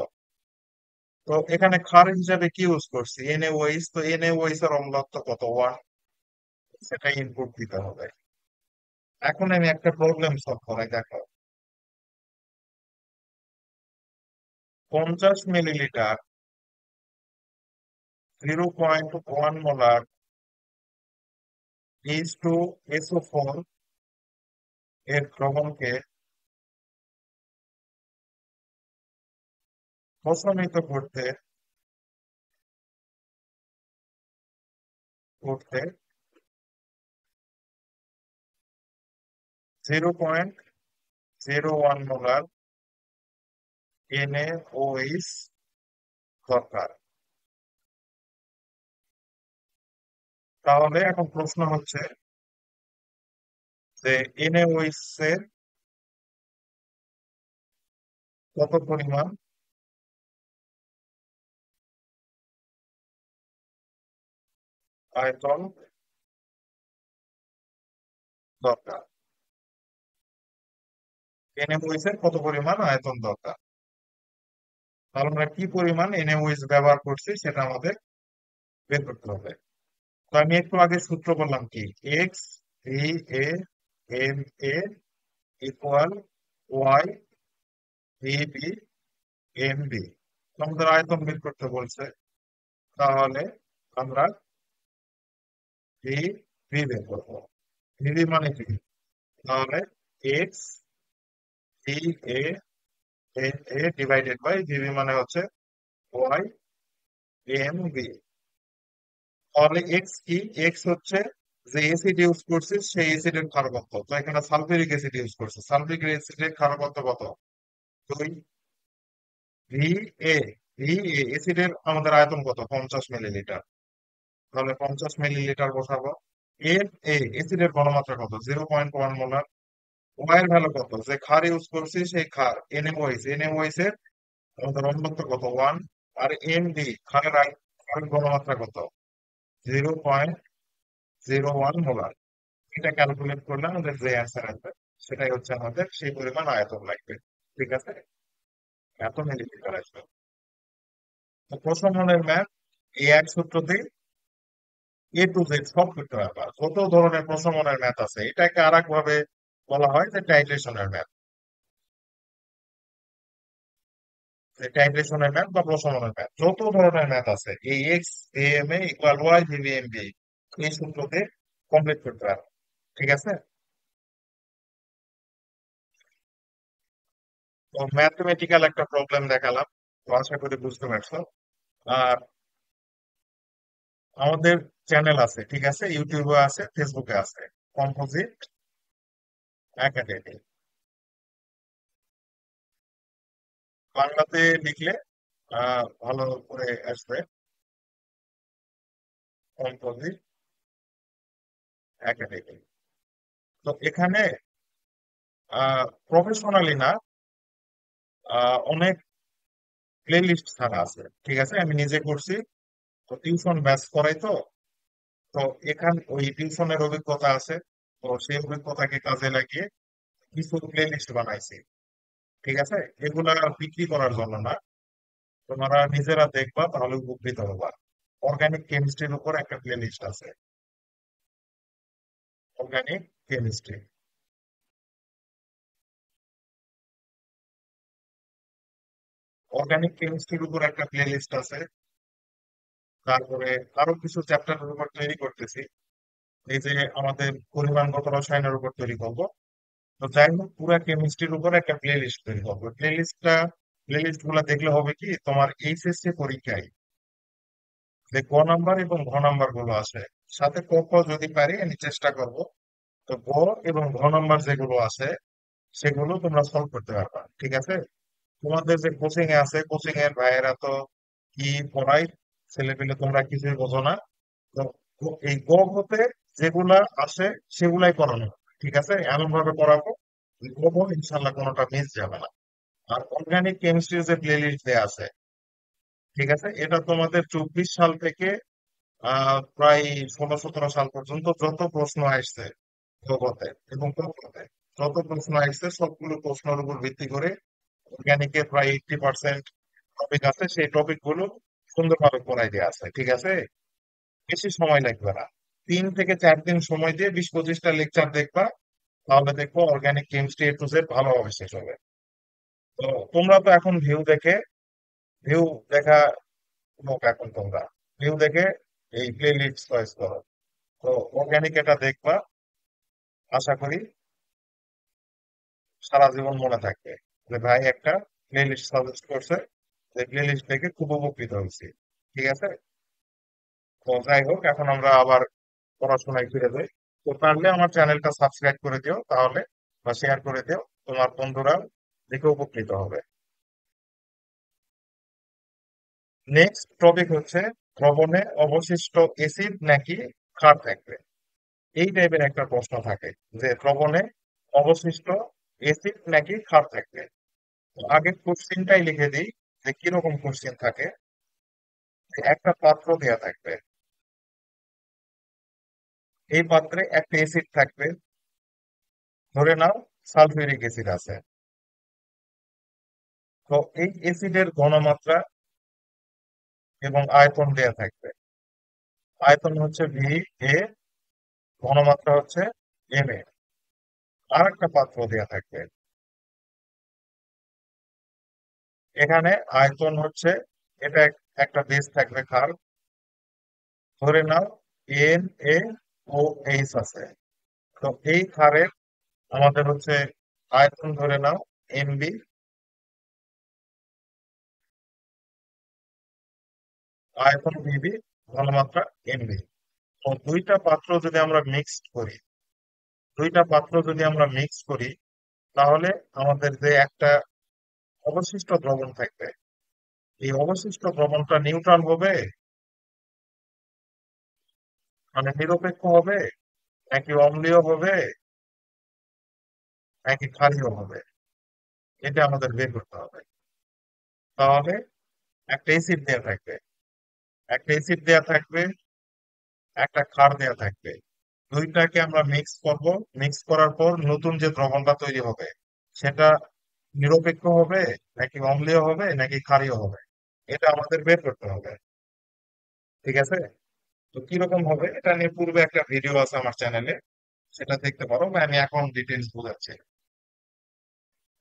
তো এখানে ক্ষার হিসাবে কি ইউজ করছি, NaOH, তো NaOH এর অম্লত্ব কত, 1। সেটা ইনপুট দিতে হবে। এখন আমি একটা প্রবলেম সলভ করাই, দেখো। 50 মিলিলিটার 0.1 মোলার H2SO4 এর দ্রবণকে প্রশমিত করতে 0.01 মোলার NaOH দরকার। তাহলে এখন প্রশ্ন হচ্ছে যে NaOH এর কত পরিমাণ আয়তন দরকার। NaOH এর কত পরিমাণ আয়তন দরকার, তাহলে আমরা কি পরিমাণ NaOH ব্যবহার করছি সেটা আমাদের বের করতে হবে। তো আমি একটু আগে সূত্র বললাম কি, x V A M A equal Y V B M B. আমাদের আয়তন বের করতে বলছে, তাহলে আমরা ভি ভি বের করবো। ভিবি মানে কি, তাহলে X V A M A divided by V B মানে হচ্ছে ওয়াই এম বি। তাহলে এক্স কি, এক্স হচ্ছে যে এসিড ইউজ করছি সেই এসিডের ক্ষারকত্ব, তো এখানে সালফিউরিক অ্যাসিড ইউজ করছে, সালফিউরিক অ্যাসিডের ক্ষারকত্ব কত, 2। ভি এ ভি এ এসিডের আমাদের আয়তন কত, 50 মিলিলিটার, তাহলে 50 মিলিলিটার বসাবো। এর এ এসিডের ঘনমাত্রা কত, 0.1 মোলার। ওয়াই এর ভ্যালু কত, যে ক্ষার ইউজ করছি সেই ক্ষার NaOH, NaOH এর আমাদের অনুপাত কত, 1। আর এমডি ক্ষারের ক্ষারের ঘনমাত্রা কত, 0.01 মোলার। এটা ক্যালকুলেট করলে আমাদের যে অ্যান্সার আসবে সেটাই হচ্ছে আমাদের সেই পরিমাণ আয়তন লাগবে। ঠিক আছে, এত মিলিলিটার আসবে। তো প্রশমনের ম্যাথ এই এক সূত্র দিয়ে A to Z সব করতে পারবা, যত ধরনের প্রশমনের ম্যাথ আছে এটাকে আর এক ভাবে বলা হয় যে টাইট্রেশনের ম্যাথ। টাইট্রেশনের ম্যাথ বা প্রশমনের ম্যাথ, যত ধরনের ম্যাথ আছে এই x M A equal y ভিভি এম বি এই সূত্রতে কমপ্লিট করতে পারবে। ঠিক আছে, তো ম্যাথমেটিক্যাল একটা প্রবলেম দেখালাম, তো আশা করি বুঝতে পারছো। আর আমাদের চ্যানেল আছে, ঠিক আছে, ইউটিউবে আছে, ফেসবুকে আছে, কম্পোজিট একাডেমি। বাংলাতে লিখলে ভালো করে আসবে, কম্পোজিট একাডেমি। তো এখানে প্রফেশনালি না, অনেক প্লে লিস্ট ছাড়া আছে, ঠিক আছে, আমি নিজে করছি, তো টিউশন ব্যাচ করাই তো। তো এখান ওই টিউশনের অভিজ্ঞতা আছে, তো সেই অভিজ্ঞতাকে কাজে লাগিয়ে কিছু প্লে লিস্ট বানাইছি। ঠিক আছে, এগুলা বিক্রি করার জন্য না, তোমরা নিজেরা দেখবা তাহলে উপকৃত হবা। অর্গানিক কেমিস্ট্রির উপর একটা প্লে লিস্ট আছে, অর্গানিক কেমিস্ট্রি। অর্গানিক কেমিস্ট্রির উপর একটা প্লে লিস্ট আছে। তারপরে আরো কিছু চ্যাপ্টারের উপর তৈরি করতেছি, এই যে আমাদের পরিমাণগত রসায়নের উপর তৈরি করব। তো যাই হোক, পুরো কেমিস্ট্রির উপর একটা প্লে লিস্ট তৈরি করবো। প্লে লিস্ট গুলা দেখলে হবে কি, তোমার এইচএসসি পরীক্ষায় যে ক নাম্বার এবং ঘ নাম্বার গুলো আছে, সাথে ক খ যদি পারি আমি চেষ্টা করব, তো গ এবং ঘ নাম্বার যেগুলো আছে সেগুলো তোমরা সলভ করতে পারবা। ঠিক আছে, তোমাদের যে কোচিং এ আছে, কোচিং এর ভাইয়েরা তো কি পড়াই, ছেলে পেলে তোমরা কিছুই বোঝো না। তো এই গ হতে যেগুলা আসে সেগুলাই পড়ানো হবে। ঠিক আছে, এমন ভাবে পড়াবো গ গ ইনশাল্লাহ কোনোটা মিস যাবে না। আর অর্গানিক কেমিস্ট্রির যে প্লে লিস্ট দেওয়া আছে, ঠিক আছে, এটা তোমাদের 24 সাল থেকে প্রায় 16-17 সাল পর্যন্ত যত প্রশ্ন আসছে জগতে এবং তথ্যতে, যত প্রশ্ন আসছে সবগুলো প্রশ্নের উপর ভিত্তি করে অর্গানিকের প্রায় 80% টপিক আছে, সেই টপিক গুলো সুন্দরভাবে পড়াই দেওয়া আছে। ঠিক আছে, বেশি সময় লাগবে না, 3 থেকে 4 দিন সময় দিয়ে 20-25টা লেকচার দেখবা, তাহলে দেখবো organic chemistry A to Z ভালোভাবে শেষ হবে। তো তোমরা তো এখন ভিউ দেখা লোক, এখন তোমরা ভিউ দেখে এই প্লে লিস্ট চয়েস করো। তো অর্গানিক এটা দেখবা, আশা করি সারা জীবন মনে থাকবে যে ভাই একটা প্লে লিস্ট সাজেস্ট করছে, যে প্লে লিস্ট দেখে খুব উপকৃত হয়েছি। ঠিক আছে, তো যাই হোক, এখন আমরা আবার পড়াশোনায় ফিরে যাই। তো পারলে আমার চ্যানেলটা সাবস্ক্রাইব করে দিও তাহলে, বা শেয়ার করে দিও, তোমার বন্ধুরা দেখে উপকৃত হবে। নেক্সট টপিক হচ্ছে দ্রবণে অবশিষ্ট অ্যাসিড নাকি ক্ষার থাকবে। এই টাইপের একটা প্রশ্ন থাকে যে দ্রবণে অবশিষ্ট অ্যাসিড নাকি ক্ষার থাকবে। তো আগে কোশ্চেনটাই লিখে দিই যে কিরকম কোশ্চেন থাকে। যে একটা পাত্র দেয়া থাকবে, এই পাত্রে একটা অ্যাসিড থাকবে, ধরে নাও সালফিউরিক অ্যাসিড আছে। তো এই অ্যাসিডের ঘনমাত্রা এবং আয়তন দেয়া থাকবে। আয়তন হচ্ছে ভি এ, ঘনমাত্রা হচ্ছে এম এ। আর একটা পাত্র দেয়া থাকবে। এখানে আয়তন হচ্ছে, এটা একটা বেস থাকবে ক্ষার। ধরে নাও এন এ ও এইচ আছে। তো এই ক্ষারের আমাদের হচ্ছে আয়তন ধরে নাও এমবি, আয়তন ভিবি, ঘনমাত্রা এমবি। তো দুইটা পাত্র যদি আমরা মিক্স করি তাহলে আমাদের যে একটা অবশিষ্ট দ্রবণ থাকবে, এই অবশিষ্ট দ্রবণটা নিউট্রাল হবে, মানে নিরপেক্ষ হবে, নাকি অম্লীয় হবে, নাকি ক্ষারীয় হবে, এটা আমাদের বের করতে হবে। তাহলে একটা অ্যাসিড দেয়া থাকবে, একটা অ্যাসিড দেয়া থাকবে, একটা ক্ষার দেয়া থাকবে। দুইটাকে আমরা মিক্স করব। মিক্স করার পর নতুন যে দ্রবণটা তৈরি হবে সেটা নিরপেক্ষ হবে, নাকি অম্লীয় হবে, নাকি ক্ষারীয় হবে, এটা আমাদের বের করতে হবে। ঠিক আছে? তো কিরকম হবে এটা নিয়ে পূর্বে একটা ভিডিও আছে আমার চ্যানেলে, সেটা দেখতে পারো, বা আমি এখন ডিটেলস বোঝাচ্ছি।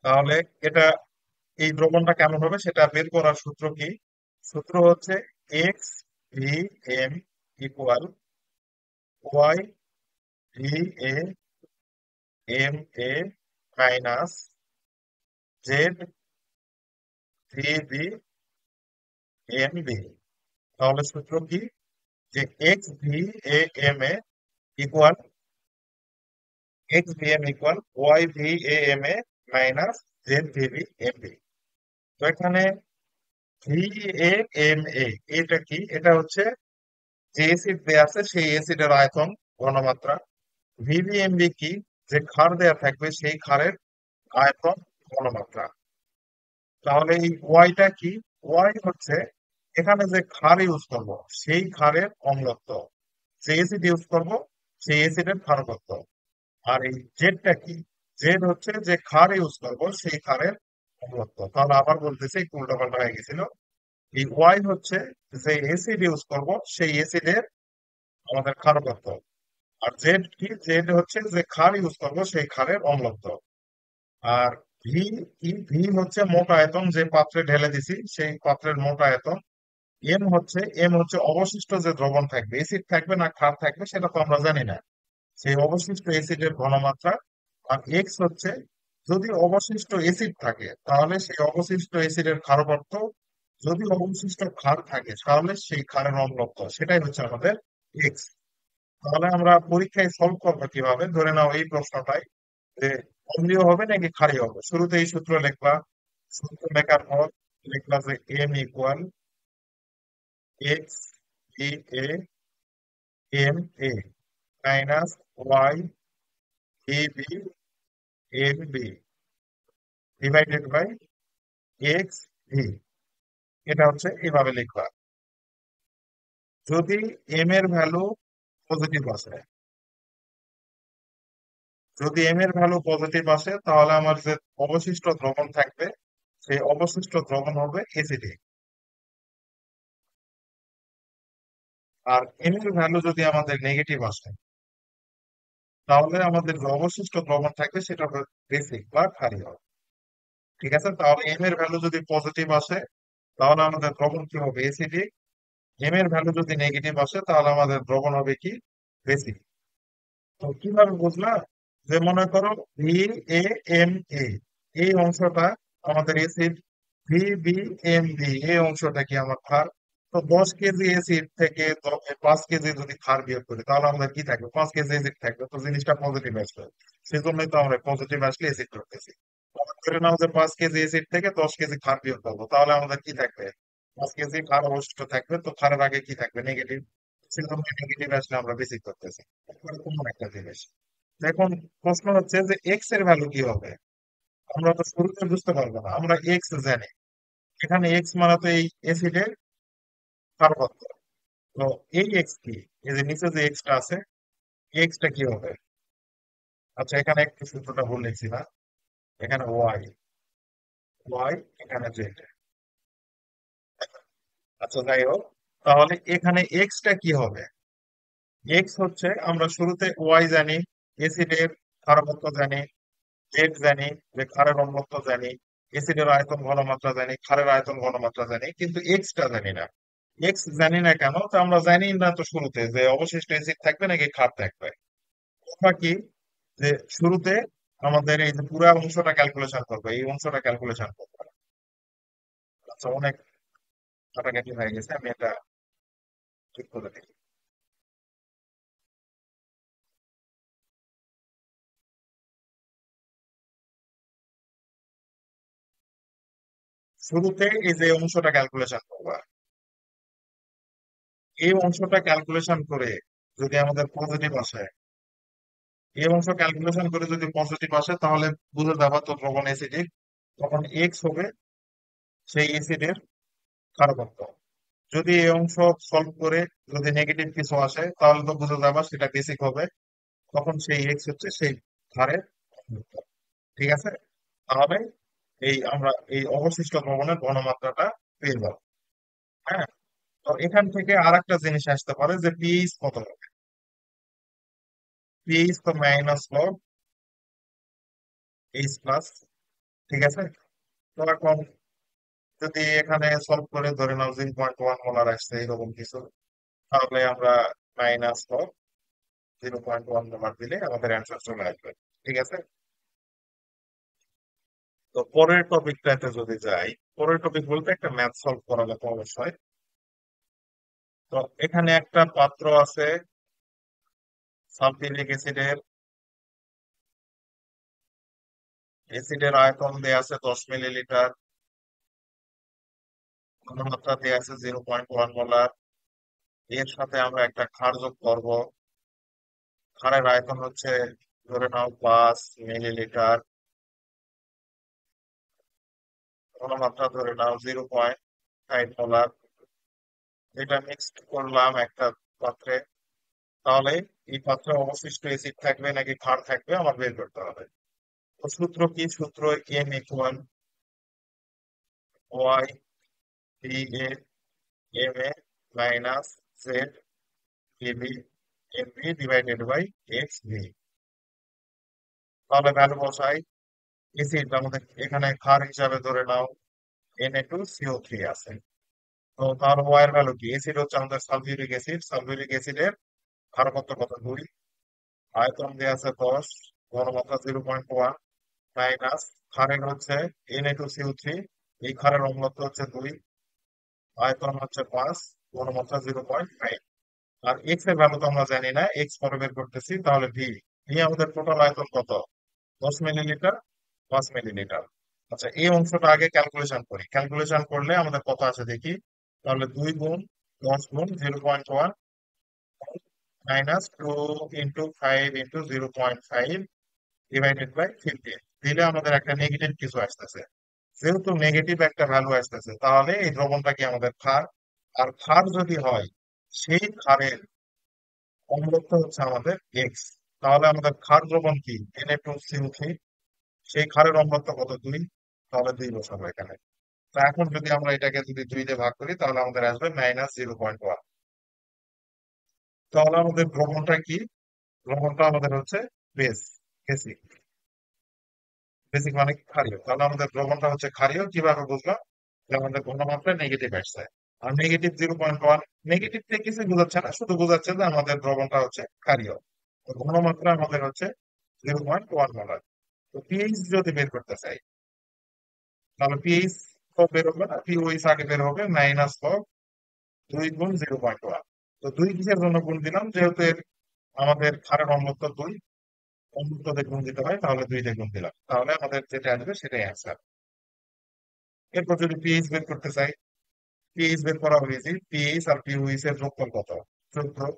তাহলে এটা, এই দ্রবণটা কেমন হবে সেটা বের করার সূত্র কি? সূত্র হচ্ছে X V M equal Y V A M A minus Z V B M B. তাহলে সূত্র কি? যে X V A M A equal Y V A M A minus Z V B M B. তো এখানে V A M A, এটা কি? এটা হচ্ছে যে এসিড দেয়া আছে সেই এসিডের আয়তন, ঘনমাত্রা। ভিভিএমবি কি? যে ক্ষার দেয়া থাকবে সেই ক্ষারের আয়তন, ঘনমাত্রা। তাহলে এই ওয়াইটা কি? ওয়াই হচ্ছে এখানে যে ক্ষার ইউজ করব সেই ক্ষারের অম্লত্ব, যে এসিড ইউজ করব সেই এসিডের ক্ষারকত্ব। আর এই জেডটা কি? জেড হচ্ছে যে ক্ষার ইউজ করব সেই ক্ষারের অম্লত্ব। তাহলে আবার বলতেছি, একটু উল্টাপাল্টা হয়ে গেছিল। এই ওয়াই হচ্ছে যে এসিড ইউজ করব সেই এসিডের আমাদের ক্ষারকত্ব। আর জেড কি? জেড হচ্ছে যে ক্ষার ইউজ করবো সেই ক্ষারের অম্লত্ব। আর ভি কি? ভি হচ্ছে মোট আয়তন, যে পাত্রে ঢেলে দিছি সেই পাত্রের মোট আয়তন। এম হচ্ছে অবশিষ্ট যে দ্রবণ থাকবে, এসিড থাকবে না ক্ষার থাকবে সেটা তো আমরা জানি না, সেই অবশিষ্ট এসিডের ঘনমাত্রা। আর এক্স হচ্ছে যদি অবশিষ্ট এসিড থাকে তাহলে সেই অবশিষ্ট এসিডের ক্ষারকত্ব, যদি অবশিষ্ট ক্ষার থাকে তাহলে সেই ক্ষারের অম্লত্ব, সেটাই হচ্ছে আমাদের এক্স। তাহলে আমরা পরীক্ষায় সলভ করবো কিভাবে? ধরে নাও এই প্রশ্নটাই যে অম্লীয় হবে নাকি ক্ষারীয় হবে। শুরুতে এই সূত্র লিখবা। সূত্র লেখার পর লিখবা যে M equal X E A M A minus Y A B M B divided by X V. এটা হচ্ছে এইভাবে লিখবা। যদি এম এর ভ্যালু পজিটিভ আসে, যদি এম এর ভ্যালু পজিটিভ আসে তাহলে আমার যে অবশিষ্ট দ্রবণ থাকবে সেই অবশিষ্ট দ্রবণ হবে এসিডিক। আর এন এর ভ্যালু যদি আমাদের নেগেটিভ আসে তাহলে আমাদের যে অবশিষ্ট দ্রবণ থাকবে সেটা হবে বেসিক বা ক্ষারীয়। ঠিক আছে? তাহলে এম এর ভ্যালু যদি পজিটিভ আসে তাহলে আমাদের দ্রবণ কি হবে? এসিডিক। এম এর ভ্যালু যদি নেগেটিভ আসে তাহলে আমাদের দ্রবণ হবে কি? বেসিক। তো কিভাবে বুঝলা? যে মনে করো ভি এ এম এ, এই অংশটা আমাদের acid, V B M B এই অংশটা কি আমার ক্ষার। তো 10 কেজি এসিড থেকে 5 কেজি যদি ক্ষার বিয়োগ করি তাহলে আমাদের কি থাকবে? 5 কেজি এসিড থাকবে, তো জিনিসটা পজিটিভ আসবে। সেজন্যই তো আমরা পজিটিভ আসলে এসিড করতেছি। ধরে নাও যে 5 কেজি এসিড থেকে 10 কেজি ক্ষার বিয়োগ করবো তাহলে আমাদের কি থাকবে? 5 কেজি ক্ষার অবশিষ্ট থাকবে, তো ক্ষারের আগে কি থাকবে? নেগেটিভ। সেজন্য নেগেটিভ আসলে আমরা বেশি করতেছি। এরপরে কোন একটা জিনিস, এখন প্রশ্ন হচ্ছে যে এক্স এর ভ্যালু কি হবে? আমরা তো শুরুতে বুঝতে পারবো না, আমরা এক্স জানি। এখানে এক্স মানে তো এই অ্যাসিডের ক্ষারকত্ব। তো এই এক্স কি? এই যে নিচে যে এক্সটা আছে, এক্সটা কি হবে? আচ্ছা, এখানে একটু সূত্রটা ভুল লিখছি না, এখানে ওয়াই, ওয়াই এখানে জেড। আচ্ছা, যাই হোক, তাহলে এখানে এক্সটা কি হবে? এক্স হচ্ছে, আমরা শুরুতে ওয়াই জানি, এসিডের ক্ষারকত্ব জানি, জেড জানি যে ক্ষারের অম্লত্ব জানি, এসিডের আয়তন ঘনমাত্রা জানি, ক্ষারের আয়তন ঘনমাত্রা জানি, কিন্তু এক্সটা জানি না। এক্স জানি না কেন? তো আমরা জানি না তো শুরুতে যে অবশিষ্ট অ্যাসিড থাকবে নাকি ক্ষার থাকবে। কথা কি, যে শুরুতে আমাদের এই যে পুরো অংশটা ক্যালকুলেশন করবে, এই অংশটা ক্যালকুলেশন করবে। আচ্ছা, অনেক কাটাকাটি হয়ে গেছে, আমি এটা ঠিক করে দিই। শুরুতে এই যে অংশটা ক্যালকুলেশন করবা, এই অংশটা ক্যালকুলেশন করে যদি আমাদের পজিটিভ আসে, এই অংশ ক্যালকুলেশন করে যদি পজিটিভ আসে, তাহলে বুঝে যাবা তো দ্রবণ অ্যাসিডিক। তখন এক্স হবে সেই অ্যাসিডের ক্ষারকত্ব। যদি এই অংশ সলভ করে যদি নেগেটিভ কিছু আসে, তাহলে তো বুঝে যাবা সেটা বেসিক হবে। তখন সেই এক্স হচ্ছে সেই ক্ষারের ঘনত্ব। ঠিক আছে? তাহলে এই আমরা এই অবশিষ্ট দ্রবণের ঘনমাত্রাটা পেয়ে যাবো। হ্যাঁ, তো এখান থেকে আর একটা জিনিস আসতে পারে যে পিএইচ কত হবে। পিএইচ তো মাইনাস লগ এইচ প্লাস। ঠিক আছে? তো এখন যদি এখানে সলভ করে ধরে নাও 0.1 মোলার আসছে এরকম কিছু, তাহলে আমরা মাইনাস লগ 0.1 মোলার দিলে আমাদের অ্যান্সার চলে আসবে। ঠিক আছে? তো পরের টপিকটাতে যদি যাই, পরের টপিক বলতে একটা ম্যাথ সলভ করা লাগবে অবশ্যই। তো এখানে একটা পাত্র আছে, সালফিউরিক অ্যাসিডের, অ্যাসিডের আয়তন দেয়া আছে 10 মিলিলিটার, ঘনমাত্রা দেয়া আছে 0.1 মোলার। এর সাথে আমরা একটা ক্ষার যোগ করব। ক্ষারের আয়তন হচ্ছে ধরে নাও 5 মিলিলিটার, ঘনমাত্রা ধরে নাও 0.5 মোলার। এটা মিক্সড করলাম একটা পাত্রে। তাহলে এই পাত্রে অবশিষ্ট অ্যাসিড থাকবে নাকি ক্ষার থাকবে আমার বের করতে হবে। তো সূত্র কি? সূত্র M equal Y D A M A minus Z D B M B divided by X V. তাহলে ভ্যালু বসাই। এসিড আমাদের এখানে ক্ষার হিসাবে ধরে নাও Na2CO3 আছে। তো তার ওয়াই এর ভ্যালু কি? এসিড হচ্ছে আমাদের সালফিউরিক অ্যাসিড, সালফিউরিক অ্যাসিডের ক্ষারকত্ব কত? 2। আয়তন দেওয়া আছে 10, ঘনমাত্রা 0.1 মাইনাস ক্ষারের হচ্ছে Na2CO3, এই ক্ষারের অম্লত্ব হচ্ছে 2, আয়তন হচ্ছে 5, ঘনমাত্রা 0.5। আর এক্স এর ভ্যালু তো আমরা জানি না, এক্স পরে বের করতেছি। তাহলে ভি, ভি আমাদের টোটাল আয়তন কত? 10 মিলিলিটার, 5 মিলিলিটার। আচ্ছা, এই অংশটা আগে ক্যালকুলেশন করি। ক্যালকুলেশন করলে আমাদের কত আসে দেখি। তাহলে 2 গুণ 10 গুণ 0.1 মাইনাস 2 × 5 × 0.5 ডিভাইডেড বাই 15 দিলে আমাদের একটা নেগেটিভ কিছু আসতেছে। যেহেতু নেগেটিভ একটা ভ্যালু আসতেছে, তাহলে এই দ্রবণটা কি আমাদের ক্ষার। আর ক্ষার যদি হয়, সেই ক্ষারের অম্লত্ব হচ্ছে আমাদের এক্স। তাহলে আমাদের ক্ষার দ্রবণ কি? Na2CO3, সেই ক্ষারের অম্লত্ব কত? 2। তাহলে 2 বসাবো এখানে। তো এখন যদি আমরা এটাকে যদি 2 দিয়ে ভাগ করি, তাহলে আমাদের আসবে -0.1। তাহলে আমাদের দ্রবণটা কি? দ্রবণটা আমাদের হচ্ছে বেস, বেসিক। বেসিক মানে কি? ক্ষারীয়। তাহলে আমাদের দ্রবণটা হচ্ছে ক্ষারীয়। কিভাবে বুঝলাম? যে আমাদের ঘনমাত্রা নেগেটিভ আসছে। আর নেগেটিভ 0.1, নেগেটিভ থেকে কিছু বোঝাচ্ছে না, শুধু বোঝাচ্ছে যে আমাদের দ্রবণটা হচ্ছে ক্ষারীয়। তো ঘনমাত্রা আমাদের হচ্ছে 0.1 মোলার। তো পিএইচ যদি বের করতে চাই, তাহলে পিএইচ তো বের হবে না, পিওএইচ আগে বের হবে, মাইনাস 2 গুণ 0.1। তো 2 কিসের জন্য গুণ দিলাম? যেহেতু আমাদের ক্ষারের অম্লত্ব 2, অম্লত্ব দিয়ে গুণ দিতে হয়, তাহলে 2 দিয়ে গুণ দিলাম। তাহলে আমাদের যেটা আসবে সেটাই অ্যান্সার। এরপর যদি পিএইচ বের করতে চাই, পিএইচ বের করা হয়েছে, পিএইচ আর পিওএইচ এর যোগফল কত? 14।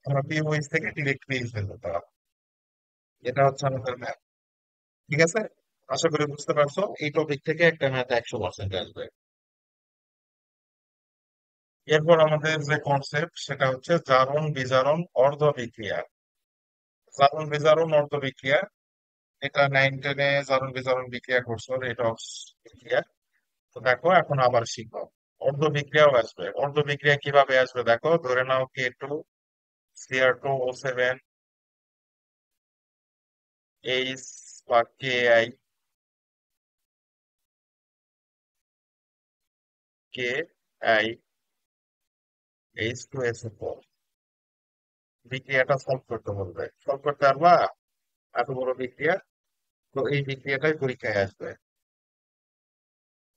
আমরা পিওএইচ থেকে ডিরেক্ট পিএইচ বের করতে পারবো। এটা হচ্ছে আমাদের ম্যাথ। ঠিক আছে? আশা করি বুঝতে পারছো, এই টপিক থেকে একটা ম্যাথ 100% আসবে। এরপর আমাদের যে কনসেপ্ট সেটা হচ্ছে জারণ বিজারণ অর্ধ বিক্রিয়া। জারণ বিজারণ অর্ধ বিক্রিয়া, এটা 9-10-এ জারণ বিজারণ বিক্রিয়া করছো, রেডক্স বিক্রিয়া। তো দেখো এখন আবার শিখো, অর্ধ বিক্রিয়াও আসবে। অর্ধ বিক্রিয়া কিভাবে আসবে দেখো, ধরে নাও K2 Cr2O7 এইচ বা Ki H2SO4, বিক্রিয়াটা সলভ করতে বলবে। সলভ করতে পারবা? এত বড় বিক্রিয়া। তো এই বিক্রিয়াটাই পরীক্ষায় আসবে।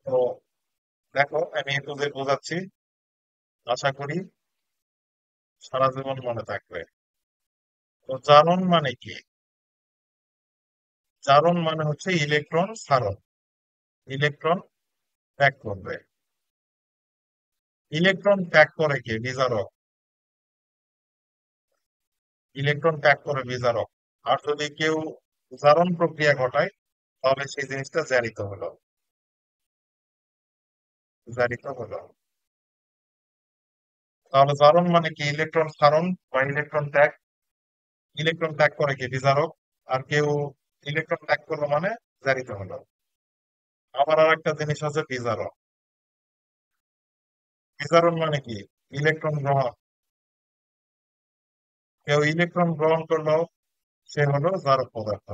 তো দেখো আমি তোদের বোঝাচ্ছি, আশা করি সারা জীবন মনে থাকবে। তো জারণ মানে কি? জারণ মানে হচ্ছে ইলেকট্রন ছাড়ন, ইলেকট্রন ত্যাগ করবে। ইলেকট্রন ত্যাগ করে কে? বিজারক। ইলেকট্রন ত্যাগ করে বিজারক। আর যদি কেউ জারণ প্রক্রিয়া ঘটায়, তাহলে সেই জিনিসটা জারিত হলো। জারিত হলো। তাহলে জারণ মানে কি? ইলেকট্রন ছাড়ন বা ইলেকট্রন ত্যাগ। ইলেকট্রন ত্যাগ করে কি? বিজারক। আর কেউ ইলেকট্রন ত্যাগ করলো মানে জারিত হলো। আবার আর একটা জিনিস আছে বিজারক। বিজারণ মানে কি? ইলেকট্রন গ্রহণ। কেউ ইলেকট্রন গ্রহণ করলো, সে হলো জারক পদার্থ।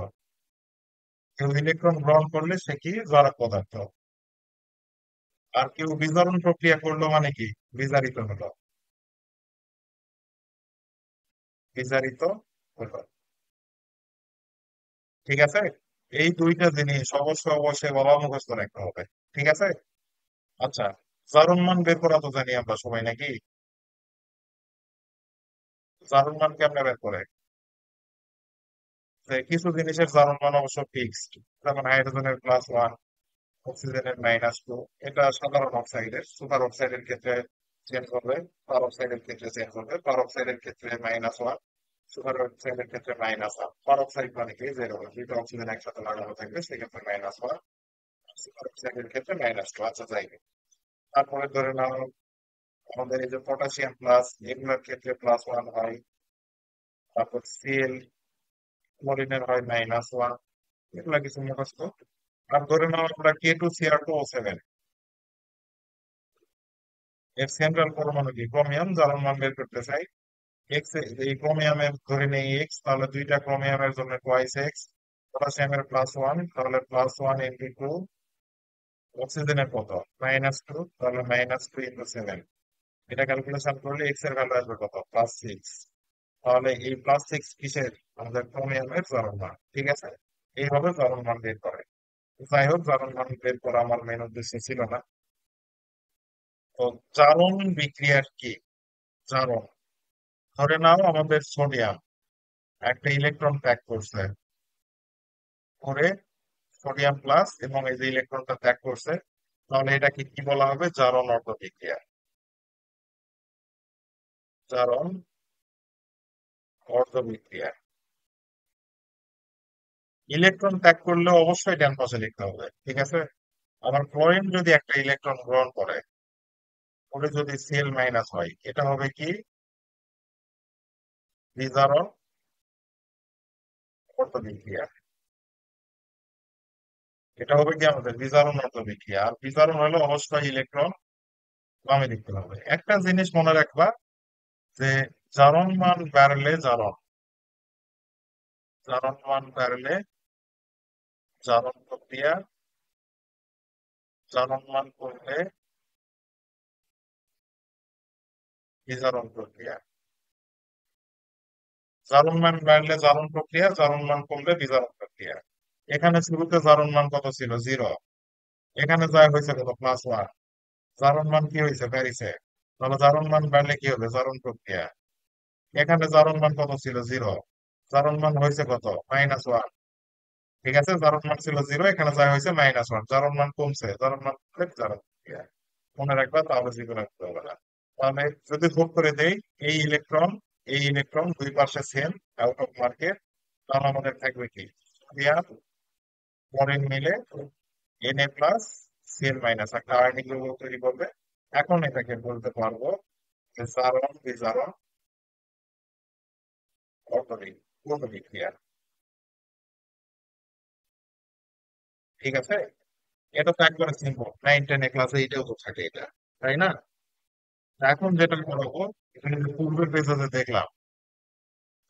কেউ ইলেকট্রন গ্রহণ করলে সে কি? জারক পদার্থ। আর কেউ বিজারণ প্রক্রিয়া করলো মানে কি? বিজারিত হলো। বিজারিত হলো। ঠিক আছে। এই দুইটা জিনিস অবশ্যই অবশ্যই বাবা মুখস্থ রাখতে হবে। ঠিক আছে। আচ্ছা, জারণ মান বের করা তো জানি আমরা সবাই নাকি? জারণ মান কেমনে বের করে? যে কিছু জিনিসের জারণ মান অবশ্য ফিক্সড, যেমন হাইড্রোজেনের +1, অক্সিজেনের -2। এটা সাধারণ অক্সাইডের। সুপার অক্সাইডের ক্ষেত্রে চেঞ্জ হবে, পার অক্সাইডের ক্ষেত্রে চেঞ্জ হবে। পার অক্সাইডের ক্ষেত্রে -1, সুপার অক্সাইডের ক্ষেত্রে -1। পার অক্সাইড মানে কি? যেরকম দুইটা অক্সিজেন একসাথে লাগানো থাকবে সেক্ষেত্রে -1, সুপার অক্সাইডের ক্ষেত্রে -2। আচ্ছা, যাই হোক। তারপরে ধরে নাও আমাদের এই যে পটাশিয়াম প্লাস, এগুলোর ক্ষেত্রে +1 হয়। তারপর সিএল, ক্লোরিনের হয় -1। এগুলা কিছু মুখস্থ। আর ধরে নাও আমরা K2Cr2O7, এর সেন্ট্রাল পরমাণু কি? ক্রোমিয়াম। জারণ মান বের করতে চাই। এক্স, এই ক্রোমিয়ামের ধরে নেই এক্স, তাহলে দুইটা ক্রোমিয়ামের জন্য টোয়াইস এক্স। পটাশিয়ামের +1, তাহলে +1 × 2। অক্সিজেনের কত? -2, তাহলে -2 × 7। এটা ক্যালকুলেশন করলে এক্স এর ভ্যালু আসবে কত? +6। তাহলে এই +6 কিসের? আমাদের ক্রোমিয়ামের জারণ মান। ঠিক আছে। এইভাবে জারণ মান বের করে। যাই হোক, জারণ মান বের করা আমার মেন উদ্দেশ্য ছিল না। তো জারণ বিক্রিয়ার কি? জারণ, ধরে নাও আমাদের সোডিয়াম একটা ইলেকট্রন ত্যাগ করছে, করে সোডিয়াম প্লাস, এবং এই যে ইলেকট্রনটা ত্যাগ করছে, তাহলে এটাকে কি বলা হবে? জারণ অর্ধ বিক্রিয়া। জারণ অর্ধ বিক্রিয়া। ইলেকট্রন ত্যাগ করলে অবশ্যই ডান পাশে লিখতে হবে। ঠিক আছে। আবার ক্লোরিন যদি একটা ইলেকট্রন গ্রহণ করে, ওটা যদি Cl- হয়, এটা হবে কি? বিজারণ অর্ধ বিক্রিয়া। এটা হবে কি? আমাদের বিজারণ অর্ধ বিক্রিয়া। আর বিজারণ হলে অবশ্যই ইলেকট্রন বামে লিখতে হবে। একটা জিনিস মনে রাখবা, যে জারণ মান বাড়লে জারণ মান বাড়লে জারণ প্রক্রিয়া, জারণ মান কমলে বিজারণ প্রক্রিয়া। জারণ মান বাড়লে জারণ প্রক্রিয়া, জারণ মান কমলে বিজারণ প্রক্রিয়া। এখানে শুরুতে জারণ মান কত ছিল? 0। এখানে যা হয়েছে কত? +1। জারণ মান কি হয়েছে? বেড়েছে। তাহলে জারণ মান বাড়লে কি হবে? জারণ প্রক্রিয়া। এখানে জারণ মান কত ছিল? 0। জারণ মান হয়েছে কত? -1। ঠিক আছে। জারণ মান ছিল 0, এখানে যা হয়েছে -1। জারণ মান কমছে, জারণ মান কমলে বিজারণ প্রক্রিয়া। মনে রাখবা, তাহলে জীবনে ভুলতে হবে না। তাহলে যদি যোগ করে দেই, এই ইলেকট্রন, এই ইলেকট্রন দুই পাশে সেম, আউট অফ মার্কেট, তাহলে আমাদের থাকবে কি? সোডিয়াম ক্লোরিন মিলে Na+Cl- একটা আয়নিক যৌগ তৈরি করবে। এখন এটাকে বলতে পারবো যে জারণ বিজারণ অর্ধ বিক্রিয়া। পূর্ণ বিক্রিয়া। ঠিক আছে, এটা তো একবারে সিম্পল, 9 10 ক্লাসে এটাও তো থাকে এটা, তাই না? এখন যেটা করবো, এখানে যে পূর্বের পেজে দেখলাম,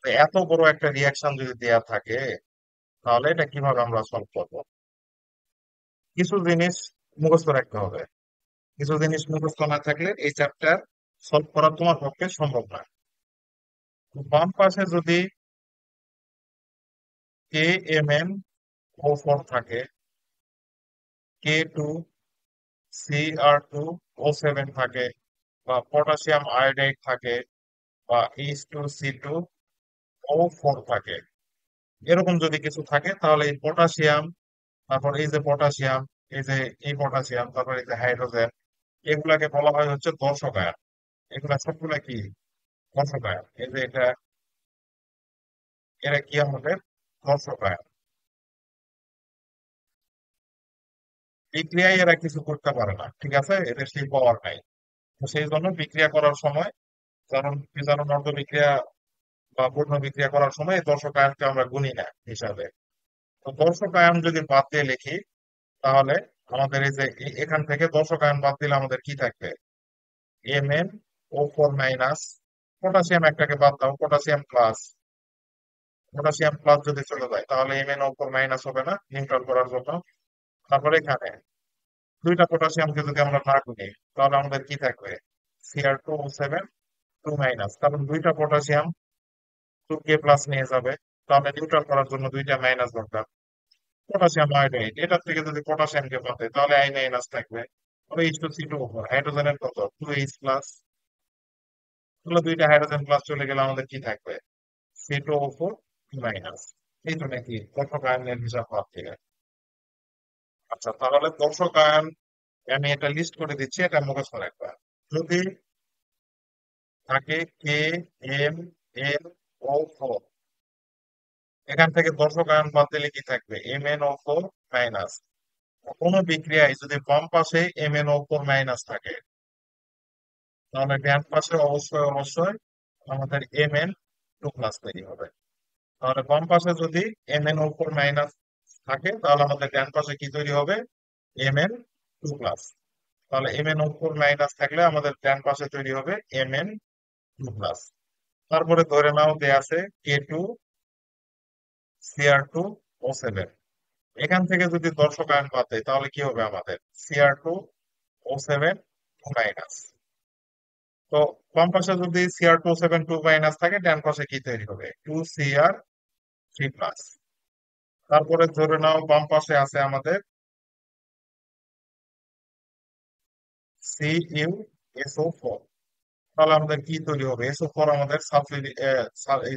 তো এত বড় একটা রিয়াকশন যদি দেয়া থাকে, তাহলে এটা কিভাবে আমরা সলভ করবো? কিছু জিনিস মুখস্থ রাখতে হবে। কিছু জিনিস মুখস্থ না থাকলে এই চ্যাপ্টার সলভ করা তোমার পক্ষে সম্ভব না। তো বাম পাশে যদি KMnO4 থাকে, K2CR2O7 থাকে, বা পটাশিয়াম আয়োডাইড থাকে, বা H2C2O4 থাকে, এরকম যদি কিছু থাকে, তাহলে এই পটাশিয়াম, তারপর এই যে পটাশিয়াম, এই যে এই পটাশিয়াম, তারপর এই যে হাইড্রোজেন, এগুলাকে বলা হয় হচ্ছে দর্শক আয়ন। এগুলা সবগুলা কি দর্শক আয়ন। এই যে এটা, এরা কি আমাদের দর্শক আয়ন। বিক্রিয়ায় এরা কিছু করতে পারে না, ঠিক আছে, এদের সেই পাওয়ার নাই। তো সেই জন্য বিক্রিয়া করার সময়, কারণ বিজারণ অর্ধ বিক্রিয়া বা পূর্ণ বিক্রিয়া করার সময় এই দর্শক আয়নকে আমরা গুনি না হিসাবে। তো দর্শক আয়ন যদি বাদ দিয়ে লিখি, তাহলে আমাদের এই যে এখান থেকে দর্শক আয়ন বাদ দিলে আমাদের কি থাকবে? MnO4 মাইনাস, পটাশিয়াম একটাকে বাদ দাও, পটাশিয়াম প্লাস। পটাশিয়াম প্লাস যদি চলে যায়, তাহলে MnO4 মাইনাস হবে না, নিউট্রাল করার জন্য। তারপরে এখানে দুইটা পটাশিয়ামকে যদি আমরা না গুনি, তাহলে আমাদের কি থাকবে? Cr2O7 2 মাইনাস, কারণ দুইটা পটাশিয়াম 2K প্লাস নিয়ে যাবে, তাহলে নিউট্রাল করার জন্য দুইটা মাইনাস দরকার। পটাশিয়াম আয়োডাইড, এটার থেকে যদি পটাশিয়ামকে বাদে, তাহলে আই মাইনাস থাকবে। তবে H2C2O4, হাইড্রোজেনের কত? 2H plus. তাহলে দুইটা হাইড্রোজেন প্লাস চলে গেলে আমাদের কি থাকবে? C2O4 minus. এই তো নাকি দর্শক আয়নের হিসাব ভাব থেকে। আচ্ছা, তাহলে দর্শক আয়ন আমি এটা লিস্ট করে দিচ্ছি, এটা মুখস্থ রাখবা। যদি থাকে KMnO4, এখান থেকে দর্শক আয়ন বাদ দিলে কি থাকবে? MnO4 minus. কোনো বিক্রিয়ায় যদি বাম পাশে MnO4 মাইনাস থাকে, তাহলে ডান পাশে অবশ্যই অবশ্যই আমাদের Mn2 প্লাস তৈরি হবে। তাহলে বাম পাশে যদি MnO4 মাইনাস থাকে, তাহলে আমাদের ডান পাশে কি তৈরি হবে? Mn2 plus. তাহলে MnO4 মাইনাস থাকলে আমাদের ডান পাশে তৈরি হবে Mn2 প্লাস। তারপরে ধরে নাও দেয়া আছে K2CR2O7, এখান থেকে যদি দর্শক আয়ন বাদ দেয়, তাহলে কি হবে আমাদের? Cr2O7 2 minus. তো বাম পাশে যদি Cr2O7 2 মাইনাস থাকে, ডান পাশে কি তৈরি হবে? 2Cr3 plus. তারপরে ধরে নাও বাম পাশে আছে আমাদের CuSO4, তাহলে আমাদের কি তৈরি হবে? SO4 আমাদের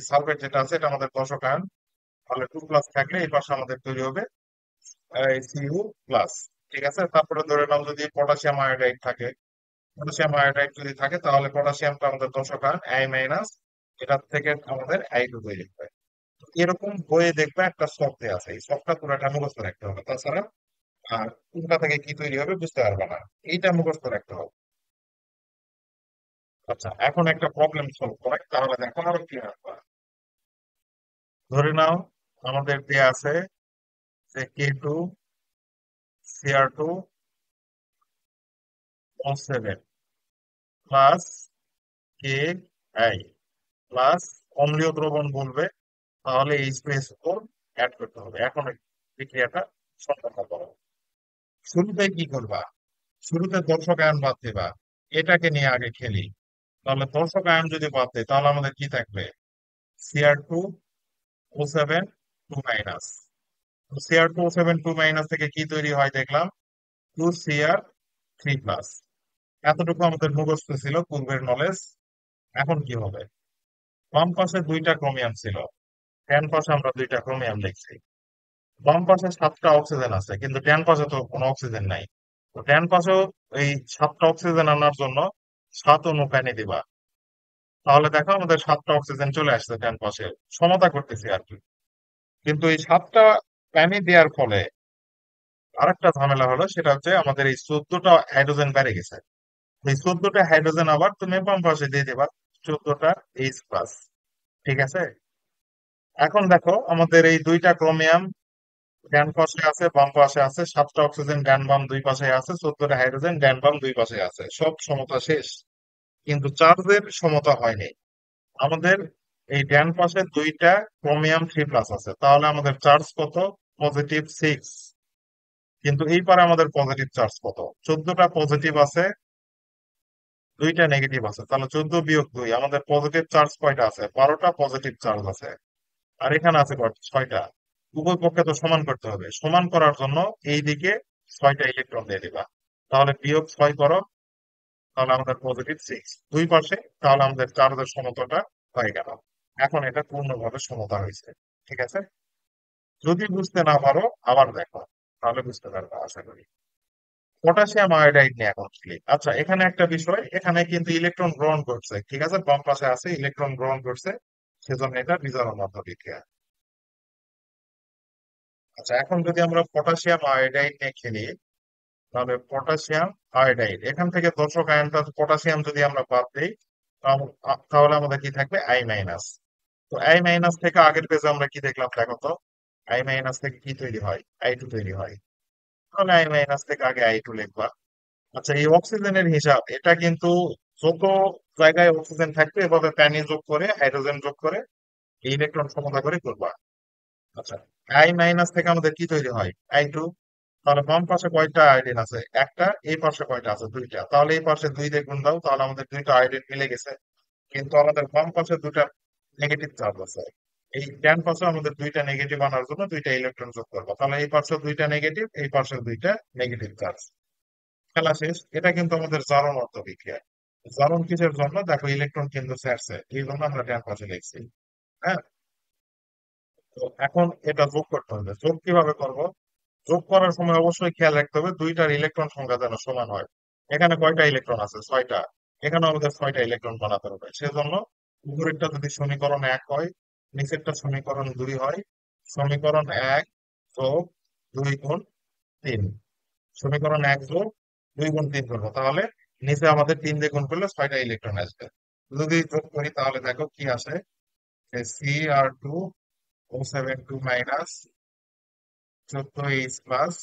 সালফেট যেটা আছে, এটা আমাদের দর্শক আয়ন। তাহলে 2 প্লাস থাকলে এই পাশে আমাদের তৈরি হবে Cu প্লাস। ঠিক আছে, তারপরে ধরে নাও যদি পটাশিয়াম আয়োডাইড থাকে, পটাশিয়াম আয়োডাইড যদি থাকে, তাহলে পটাশিয়ামটা আমাদের দর্শক আয়ন আই মাইনাস, এটার থেকে আমাদের I2 তৈরি হবে। তো এরকম বইয়ে দেখবে একটা শখ দেওয়া আছে, এই শখটা পুরোটা মুখস্থ রাখতে হবে, তাছাড়া আর কোনটা থেকে কি তৈরি হবে বুঝতে পারবে না। এইটা মুখস্থ রাখতে হবে। আচ্ছা, এখন একটা প্রবলেম সলভ করে, তাহলে দেখো আরো কি হবে। ধরে নাও আমাদের দেয়া আছে যে K2CR2O7 প্লাস Ki প্লাস অম্লীয় দ্রবণ বলবে, তাহলে এই স্পেস ফোর অ্যাড করতে হবে। এখন এই বিক্রিয়াটা সম্পন্ন করো। শুরুতে কি করবা? শুরুতে দর্শক আয়ন বাদ দিবা, এটাকে নিয়ে আগে খেলি। তাহলে দর্শক আয়ন যদি বাদ দেয়, তাহলে আমাদের কি থাকবে? Cr2O7 2 minus. Cr2O7 2 মাইনাস থেকে কি তৈরি হয় দেখলাম? 2Cr3 plus. এতটুকু আমাদের মুখস্থ ছিল, পূর্বের নলেজ। এখন কি হবে? বাম পাশে দুইটা ক্রোমিয়াম ছিল, ডান পাশে আমরা দুইটা ক্রোমিয়াম লিখছি। বাম পাশে 7টা অক্সিজেন আছে, কিন্তু ডান পাশে তো কোনো অক্সিজেন নাই। তো ডান পাশেও এই 7টা অক্সিজেন আনার জন্য 7 অনু পানি দিবা। তাহলে দেখো আমাদের 7টা অক্সিজেন চলে আসছে ডান পাশে। সমতা করতেছি আর কি। কিন্তু এই 7টা পানি দেওয়ার ফলে আরেকটা ঝামেলা হলো, সেটা হচ্ছে আমাদের এই 14টা হাইড্রোজেন বেড়ে গেছে। এই 14টা হাইড্রোজেন আবার তুমি বাম পাশে দিয়ে দিবা 14টা H প্লাস। ঠিক আছে, এখন দেখো আমাদের এই দুইটা ক্রোমিয়াম ডান পাশে আছে, বাম পাশে আছে, 7টা অক্সিজেন ডান বাম দুই পাশে আছে, 14টা হাইড্রোজেন ডান বাম দুই পাশে আছে, সব সমতা শেষ। কিন্তু চার্জের সমতা হয়নি। আমাদের এই ডান পাশে দুইটা ক্রোমিয়াম 3+ আছে, তাহলে আমাদের চার্জ কত? +6। কিন্তু এই পারে আমাদের পজিটিভ চার্জ কত? 14টা পজিটিভ আছে, দুইটা নেগেটিভ আছে, তাহলে 14 - 2 আমাদের পজিটিভ চার্জ কয়টা আছে? 12টা পজিটিভ চার্জ আছে। আর এখানে আছে কয়টা? 6টা। উভয় পক্ষে তো সমান করতে হবে, সমান করার জন্য এই দিকে 6টা ইলেকট্রন দিয়ে দিবা। তাহলে -6 করো, তাহলে আমাদের +6 দুই পাশে, তাহলে আমাদের চার্জের সমতাটা হয়ে গেল। এখন এটা পূর্ণভাবে সমতা হয়েছে। ঠিক আছে? যদি বুঝতে না পারো আবার দেখো, তাহলে বুঝতে পারবে আশা করি। পটাশিয়াম আয়োডাইড নিয়ে এখন কি? আচ্ছা, এখানে একটা বিষয়, এখানে কিন্তু ইলেকট্রন গ্রহণ করছে, ঠিক আছে, বাম পাশে আছে ইলেকট্রন গ্রহণ করছে, সেজন্য এটা বিজারণ মধ্য বিক্রিয়া। আচ্ছা, এখন যদি আমরা পটাশিয়াম আয়োডাইড নিয়ে খেলি, তাহলে পটাশিয়াম আয়োডাইড এখান থেকে দর্শক আয়নটা পটাশিয়াম যদি আমরা বাদ দিই, তাহলে আমাদের কি থাকবে? I-। তো I- থেকে আগের পেজে আমরা কি দেখলাম দেখো তো? I- থেকে কি তৈরি হয়? I2 তৈরি হয়। তাহলে I- থেকে আগে I2 লিখবা। আচ্ছা, এই অক্সিজেনের হিসাব এটা কিন্তু যত জায়গায় অক্সিজেন থাকবে এভাবে পানি যোগ করে, হাইড্রোজেন যোগ করে, এই ইলেকট্রন সমতা করে করবা। আচ্ছা, I- থেকে আমাদের কি তৈরি হয়? I2। তাহলে বাম পাশে কয়টা আয়োডিন আছে? একটা। এই পাশে কয়টা আছে? দুইটা। তাহলে এই পাশে 2 দিয়ে গুণ দাও, তাহলে আমাদের দুইটা আয়োডিন মিলে গেছে। কিন্তু আমাদের বাম পাশে দুটা নেগেটিভ চার্জ আছে। এই ডান পাশে আমাদের দুইটা নেগেটিভ আনার জন্য দুইটা ইলেকট্রন যোগ করবো, তাহলে এই পাশে দুইটা নেগেটিভ, এই পাশে দুইটা নেগেটিভ চার্জ। খেলা শেষ। এটা কিন্তু আমাদের জারণ অর্থ বিক্রিয়া। জারণ কিসের জন্য? দেখো ইলেকট্রন কিন্তু ছাড়ছে, এই জন্য আমরা ডান পাশে লিখছি। হ্যাঁ। তো এখন এটা যোগ করতে হবে। যোগ কিভাবে করব? যোগ করার সময় অবশ্যই খেয়াল রাখতে হবে দুইটার ইলেকট্রন সংখ্যা যেন সমান হয়। এখানে কয়টা ইলেকট্রন আছে? 6টা। এখানে আমাদের 6টা ইলেকট্রন বানাতে হবে, সেজন্য উপরেরটা যদি সমীকরণ 1 হয়, নিচেরটা সমীকরণ 2 হয়। সমীকরণ 1 যোগ 2 গুণ 3, সমীকরণ 1 যোগ 2 গুণ 3 করবো, তাহলে নিচে আমাদের 3 দিয়ে গুণ করলে 6টা ইলেকট্রন আসবে। যদি যোগ করি তাহলে দেখো কি আসে, Cr2O7 2 - 14H+,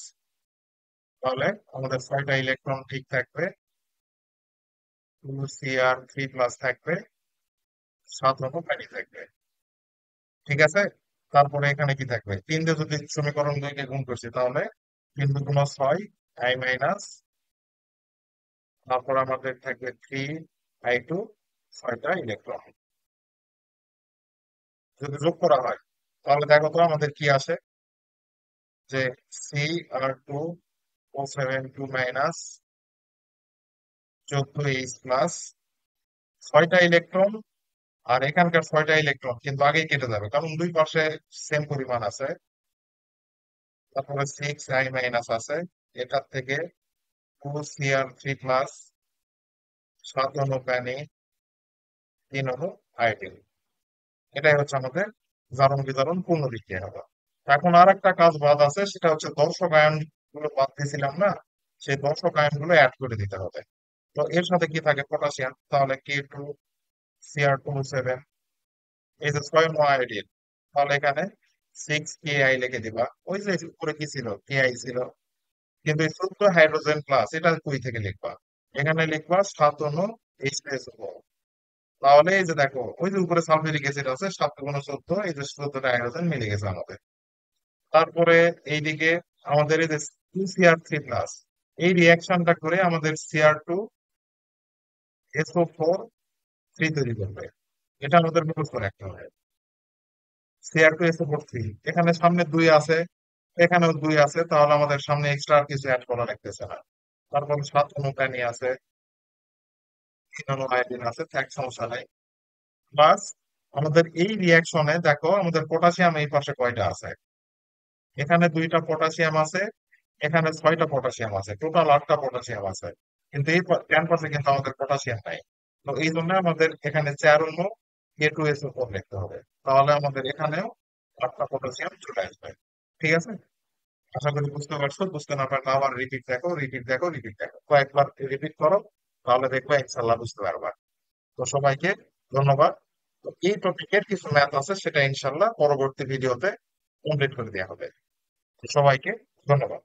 তাহলে আমাদের 6টা ইলেকট্রন ঠিক থাকবে, 2Cr3+ থাকবে, 7 পানি থাকবে। ঠিক আছে? তারপরে এখানে কি থাকবে? 3 দিয়ে যদি সমীকরণ 2 কে গুণ করছি, তাহলে 3 × 6 I-, তারপর আমাদের থাকবে 3I2, 6টা ইলেকট্রন। যদি যোগ করা হয় তাহলে দেখো তো আমাদের কি আসে, যে Cr2O7 2 - 14H+, 6টা ইলেকট্রন। আর এখানকার 6টা ইলেকট্রন কিন্তু আগেই কেটে যাবে, কারণ দুই পাশে সেম পরিমাণ আছে। তারপরে 6I- আছে, এটার থেকে 2Cr3+, 7 পানি, 3 আয়োডিন। এটাই হচ্ছে আমাদের জারণ বিজারণ পূর্ণ বিক্রিয়া হবে। এখন আর একটা কাজ বাদ আছে, সেটা হচ্ছে দর্শক আয়ন গুলো বাদ দিয়েছিলাম না, সেই দর্শক আয়ন গুলো অ্যাড করে দিতে হবে। তো এর সাথে কি থাকে? পটাশিয়াম, তাহলে K2Cr2O7, এই যে 6 আয়োডিন, তাহলে এখানে 6Ki লিখে দিবা। ওই যে উপরে কি ছিল? Ki ছিল। কিন্তু এই 14 হাইড্রোজেন প্লাস এটা কই থেকে লিখবা? এখানে লিখবা 7 H+O। তাহলে এই যে দেখো, ওই যে উপরে সালফিউরিক অ্যাসিড আছে, 7 × 14, এই যে 14টা হাইড্রোজেন মিলে গেছে আমাদের। তারপরে এইদিকে আমাদের এই যে 2Cr3+, এই রিয়াকশনটা করে আমাদের Cr2SO4 3 তৈরি করবে। এটা আমাদের মুখস্থ রাখতে হবে। Cr2SO4 3, এখানে সামনে 2 আছে, এখানেও 2 আছে, তাহলে আমাদের সামনে এক্সট্রা আর কিছু অ্যাড করা লাগতেছে না। তারপর 7 পানি আছে, 3 আয়োডিন আছে, থাক সমস্যা নাই। প্লাস আমাদের এই রিয়াকশনে দেখো আমাদের পটাশিয়াম এই পাশে কয়টা আছে? এখানে 2টা পটাশিয়াম আছে, এখানে 6টা পটাশিয়াম আছে, টোটাল 8টা পটাশিয়াম আছে। কিন্তু এই ডান পাশে কিন্তু আমাদের পটাশিয়াম নাই। তো এই জন্য আমাদের এখানে 4 K2SO4 লিখতে হবে। তাহলে আমাদের এখানেও 8টা পটাশিয়াম চলে আসবে। ঠিক আছে? আশা করি বুঝতে পারছো। বুঝতে না পারলে আবার রিপিট দেখো, রিপিট দেখো, রিপিট দেখো, কয়েকবার রিপিট করো, তাহলে দেখবে ইনশাল্লাহ বুঝতে পারবা। তো সবাইকে ধন্যবাদ। তো এই টপিকের কিছু ম্যাথ আছে, সেটা ইনশাল্লাহ পরবর্তী ভিডিওতে কমপ্লিট করে দেওয়া হবে। তো সবাইকে ধন্যবাদ।